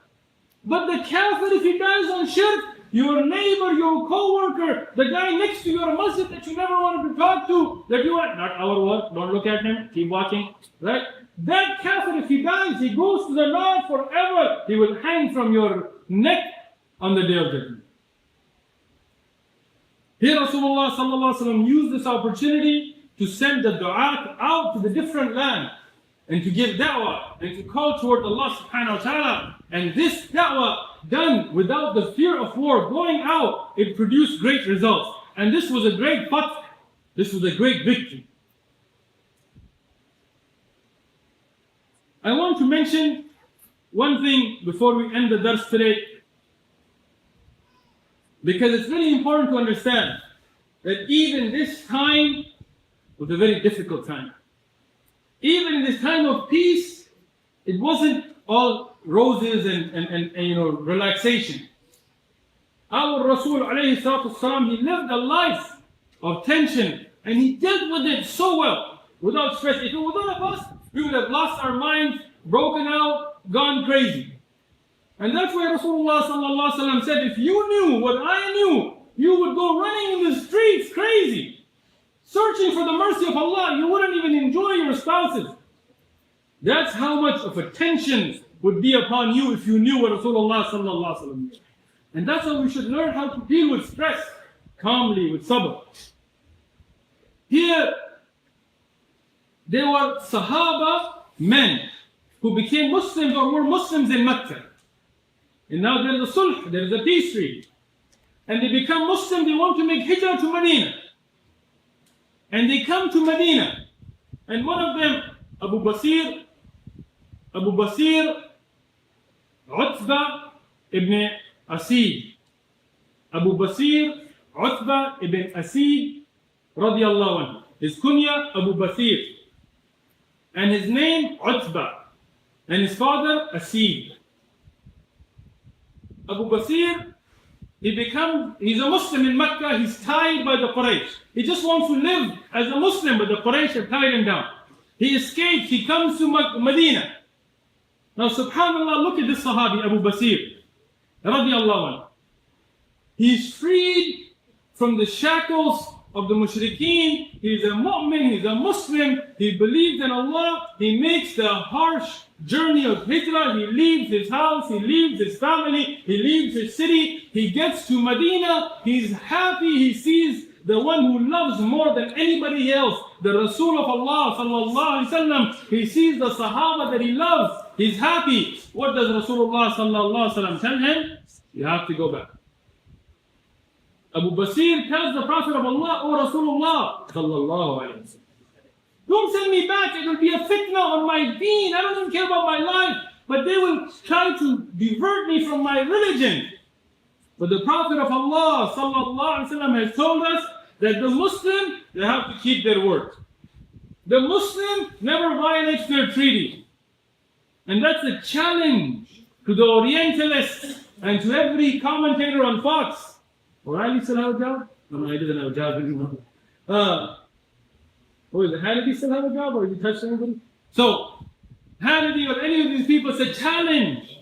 But the kafir, if he dies on shirk, your neighbor, your co-worker, the guy next to your masjid that you never wanted to talk to, that you are not our work, don't look at him, keep walking, right? that kafir, if he dies, he goes to the Lord forever. He will hang from your neck on the day of judgment. Here Rasulullah sallallahu alaihi wasallam used this opportunity to send the du'at out to the different lands and to give da'wah and to call toward Allah subhanahu wa ta'ala. And this da'wah done without the fear of war, going out, it produced great results. And this was a great fath. This was a great victory. I want to mention one thing before we end the dars today, because it's really important to understand that even this time was a very difficult time. Even in this time of peace, it wasn't all roses and relaxation. Our Rasul alayhi salatu wasalam, he lived a life of tension and he dealt with it so well, without stress. If it was all of us, we would have lost our minds, broken out, gone crazy. And that's why Rasulullah sallallahu alaihi wasallam said, if you knew what I knew, you would go running in the streets crazy, searching for the mercy of Allah. You wouldn't even enjoy your spouses. That's how much of a tension would be upon you if you knew what Rasulullah sallallahu alaihi wasallam did. And that's how we should learn how to deal with stress calmly, with sabr. Here, there were Sahaba, men, who became Muslims or were Muslims in Mecca. And now there is a sulh, there is a peace treaty. And they become Muslim, they want to make hijrah to Medina. And they come to Medina. And one of them, Abu Basir, Utbah ibn Asid. Abu Basir, Utbah ibn Asid, radiallahu anhu. His kunya, Abu Basir. And his name, Utbah. And his father, Asid. Abu Basir, he's a Muslim in Mecca, he's tied by the Quraysh. He just wants to live as a Muslim, but the Quraysh have tied him down. He escapes, he comes to Medina. Now subhanAllah, look at this Sahabi, Abu Basir, radiallahu anhu. He's freed from the shackles of the mushrikeen. He's a mu'min, he's a Muslim, he believes in Allah. He makes the harsh journey of hijrah. He leaves his house, he leaves his family, he leaves his city. He gets to Medina, he's happy, he sees the one who loves more than anybody else, the Rasul of Allah sallallahu alaihi wasallam. He sees the Sahaba that he loves, he's happy. What does Rasulullah sallallahu alaihi wasallam tell him? You have to go back. Abu Basir tells the Prophet of Allah, O Rasulullah sallallahu alaihi wasallam, don't send me back, it will be a fitna on my deen. I don't even care about my life, but they will try to divert me from my religion. But the Prophet of Allah sallallahu alaihi wasallam has told us that the Muslim, they have to keep their word. The Muslim never violates their treaty. And that's a challenge to the Orientalists and to every commentator on Fox. O'Reilly still have a job? No, he doesn't have a job anymore. Hannity still have a job, or has he touched anybody? So, Hannity or any of these people, it's a challenge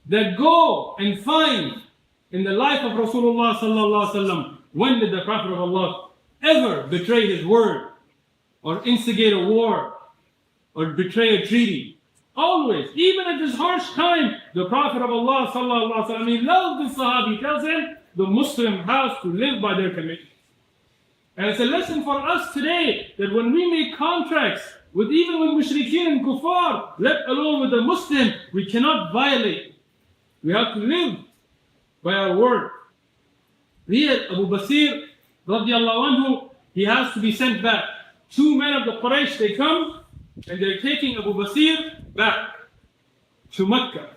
that go and find in the life of Rasulullah sallallahu alaihi wasallam, when did the Prophet of Allah ever betray his word, or instigate a war, or betray a treaty? Always, even at this harsh time, the Prophet of Allah sallallahu alaihi wasallam, he loved the Sahabi. He tells him, the Muslim has to live by their commitment. And it's a lesson for us today that when we make contracts even with mushrikeen and kuffar, let alone with the Muslim, we cannot violate. We have to live by our word. Here, Abu Basir, radiallahu anhu, he has to be sent back. Two men of the Quraysh, they come and they're taking Abu Basir back to Mecca.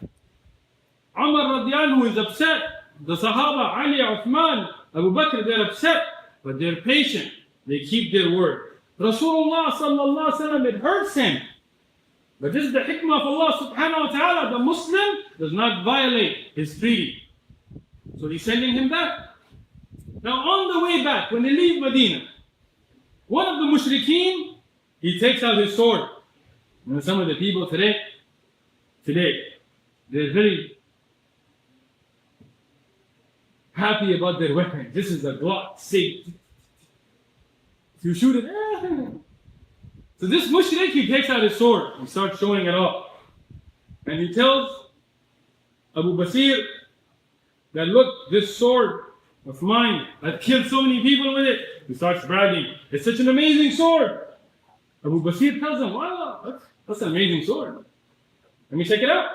Umar radiallahu anhu is upset. The Sahaba, Ali, Uthman, Abu Bakr, they're upset, but they're patient. They keep their word. Rasulullah sallallahu alaihi wasallam, it hurts him. But this is the hikmah of Allah subhanahu wa ta'ala. The Muslim does not violate his treaty. So he's sending him back. Now on the way back, when they leave Medina, one of the mushrikeen, he takes out his sword. And some of the people today, they're very happy about their weapons. This is a Glock. See, if you shoot it, So this mushrik, he takes out his sword and starts showing it off. And he tells Abu Basir that, look, this sword of mine, I've killed so many people with it. He starts bragging, it's such an amazing sword. Abu Basir tells him, wow, that's an amazing sword. Let me check it out.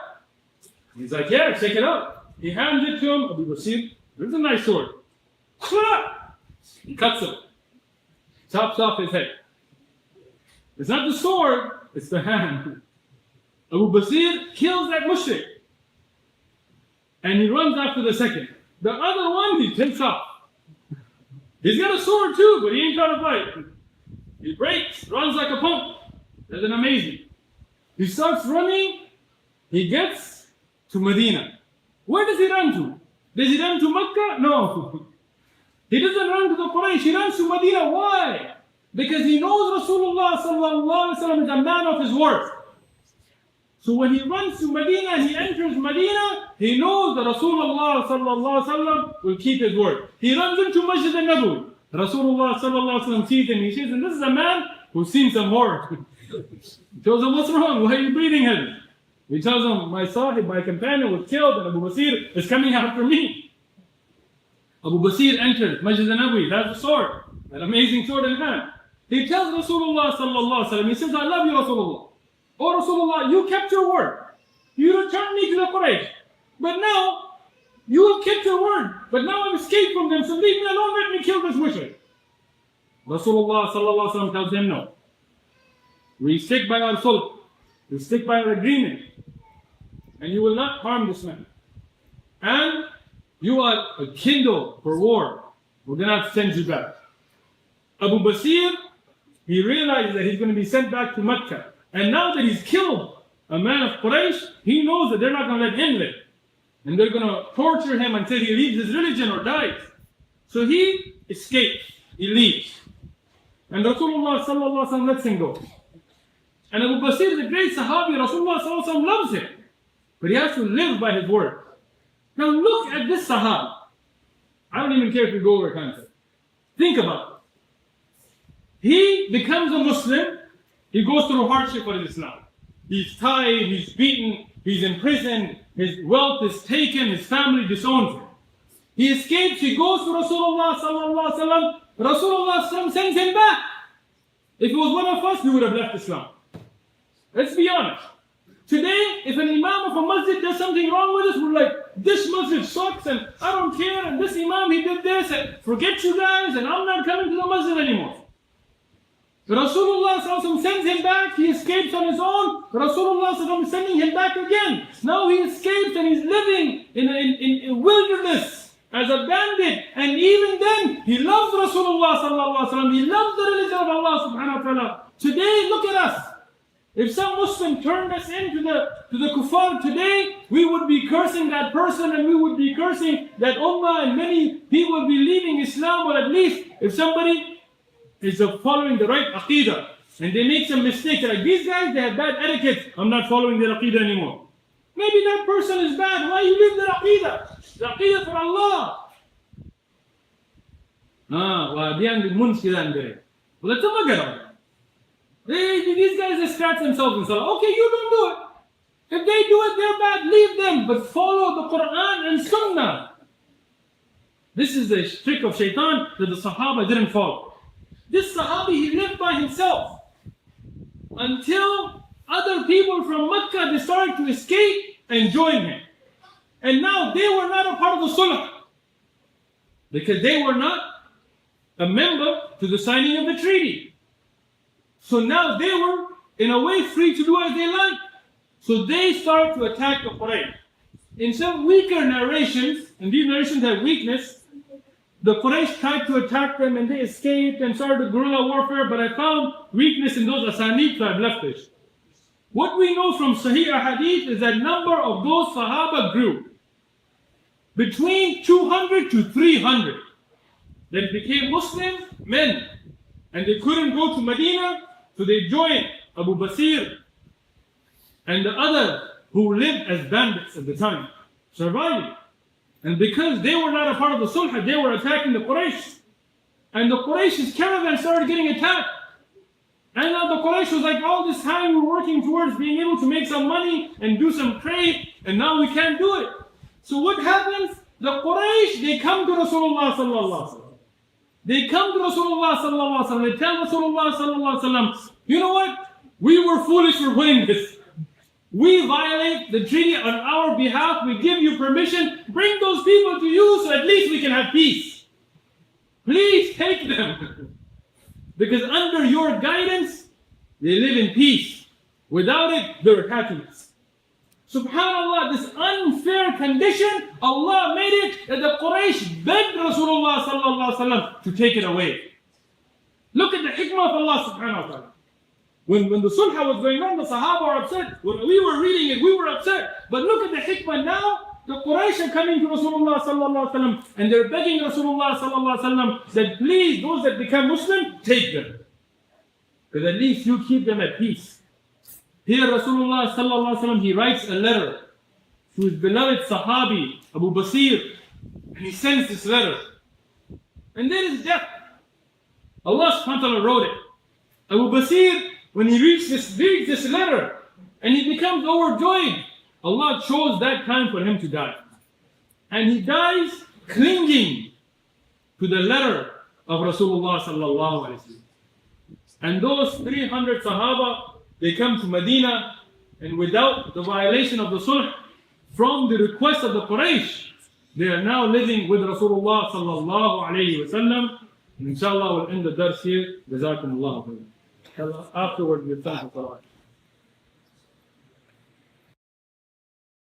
He's like, yeah, check it out. He hands it to him. Abu Basir, this is a nice sword. He cuts him, chops off his head. It's not the sword, it's the hand. Abu Basir kills that mushrik. And he runs after the second. The other one, he takes off. He's got a sword too, but he ain't trying to fight. He breaks, runs like a pump. That's an amazing. He starts running. He gets to Medina. Where does he run to? Does he run to Mecca? No. He doesn't run to the Quraysh. He runs to Medina. Why? Because he knows Rasulullah sallallahu alaihi wasallam is a man of his word. So when he runs to Medina, he enters Medina, he knows that Rasulullah sallallahu alaihi wasallam will keep his word. He runs into Masjid al-Nabawi. Rasulullah sallallahu alaihi wasallam sees him. He says, and this is a man who's seen some horror. He tells him, what's wrong? Why are you breathing heavy? He tells him, my sahib, my companion was killed and Abu Basir is coming after me. Abu Basir enters Masjid al-Nabawi. That's the sword, that amazing sword in hand. He tells Rasulullah sallallahu alaihi wasallam, he says, I love you, Rasulullah. Oh Rasulullah, you kept your word. You returned me to the Quraysh. But now, you have kept your word. But now I've escaped from them, so leave me alone, let me kill this mushrik. Rasulullah sallallahu alaihi wasallam tells him no. We stick by our sulh. We stick by our agreement. And you will not harm this man. And you are a kindle for war. We're going to have to send you back. Abu Basir, he realizes that he's going to be sent back to Mecca. And now that he's killed a man of Quraysh, he knows that they're not going to let him live. And they're going to torture him until he leaves his religion or dies. So he escapes. He leaves. And Rasulullah sallallahu alaihi wasallam lets him go. And Abu Basir, the great Sahabi, Rasulullah sallallahu alaihi wasallam loves him. But he has to live by his word. Now look at this Sahabi. I don't even care if we go over concept. Think about it. He becomes a Muslim. He goes through hardship for Islam. He's tied, he's beaten, he's in prison, his wealth is taken, his family disowns him. He escapes, he goes to Rasulullah sallallahu alaihi wasallam. Rasulullah sallallahu sends him back. If it was one of us, we would have left Islam. Let's be honest. Today, if an imam of a masjid does something wrong with us, we're like, this masjid sucks and I don't care, and this imam, he did this, and forget you guys, and I'm not coming to the masjid anymore. Rasulullah sends him back, he escapes on his own. Rasulullah is sending him back again. Now he escapes and he's living in a wilderness as a bandit. And even then, he loves Rasulullah. He loves the religion of Allah subhanahu wa ta'ala. Today, look at us. If some Muslim turned us into the kuffar today, we would be cursing that person and we would be cursing that ummah, and many people would be leaving Islam. Or at least if somebody is following the right aqidah and they make some mistake, like these guys, they have bad etiquette, I'm not following their aqidah anymore. Maybe that person is bad. Why you leave their aqidah? The aqidah for Allah. Well, let's look at them. These guys, they scratch themselves and say, okay, you don't do it. If they do it, they're bad. Leave them, but follow the Quran and Sunnah. This is the trick of shaitan that the Sahaba didn't follow. This Sahabi, he lived by himself until other people from Mecca, they started to escape and join him. And now they were not a part of the Sulh because they were not a member to the signing of the treaty. So now they were in a way free to do as they like. So they started to attack the Quraysh. In some weaker narrations, and these narrations have weakness, the Quraysh tried to attack them and they escaped and started guerrilla warfare, but I found weakness in those asanid that I've left this. What we know from Sahih Hadith is that number of those Sahaba grew between 200 to 300 that became Muslim men, and they couldn't go to Medina, so they joined Abu Basir and the other who lived as bandits at the time, surviving. And because they were not a part of the Sulh, they were attacking the Quraysh. And the Quraysh's caravan started getting attacked. And now the Quraysh was like, all this time we're working towards being able to make some money and do some trade, and now we can't do it. So what happens? The Quraysh, they come to Rasulullah sallallahu alaihi wasallam. They come to Rasulullah sallallahu alaihi wasallam. They tell Rasulullah sallallahu alaihi wasallam, you know what? We were foolish for winning this. We violate the treaty on our behalf. We give you permission. Bring those people to you so at least we can have peace. Please take them. Because under your guidance, they live in peace. Without it, they're attacking us. SubhanAllah, this unfair condition, Allah made it that the Quraysh begged Rasulullah sallallahu alaihi wasallam to take it away. Look at the hikmah of Allah subhanahu wa ta'ala. When the sulh was going on, the Sahaba were upset. When we were reading it, we were upset. But look at the hikmah now. The Quraysh are coming to Rasulullah sallallahu alaihi wasallam and they're begging Rasulullah sallallahu alaihi wasallam that please, those that become Muslim, take them. Because at least you keep them at peace. Here Rasulullah sallallahu alaihi wasallam, he writes a letter to his beloved Sahabi, Abu Basir, and he sends this letter. And then his death. Allah subhanahu wa ta'ala wrote it. Abu Basir, when he reads this letter, and he becomes overjoyed, Allah chose that time for him to die. And he dies clinging to the letter of Rasulullah sallallahu alaihi wasallam. And those 300 Sahaba, they come to Medina, and without the violation of the sulh, from the request of the Quraysh, they are now living with Rasulullah sallallahu alaihi wasallam. Inshallah, we'll end the dars here. Jazakumullah. Afterward, we'll thank Allah.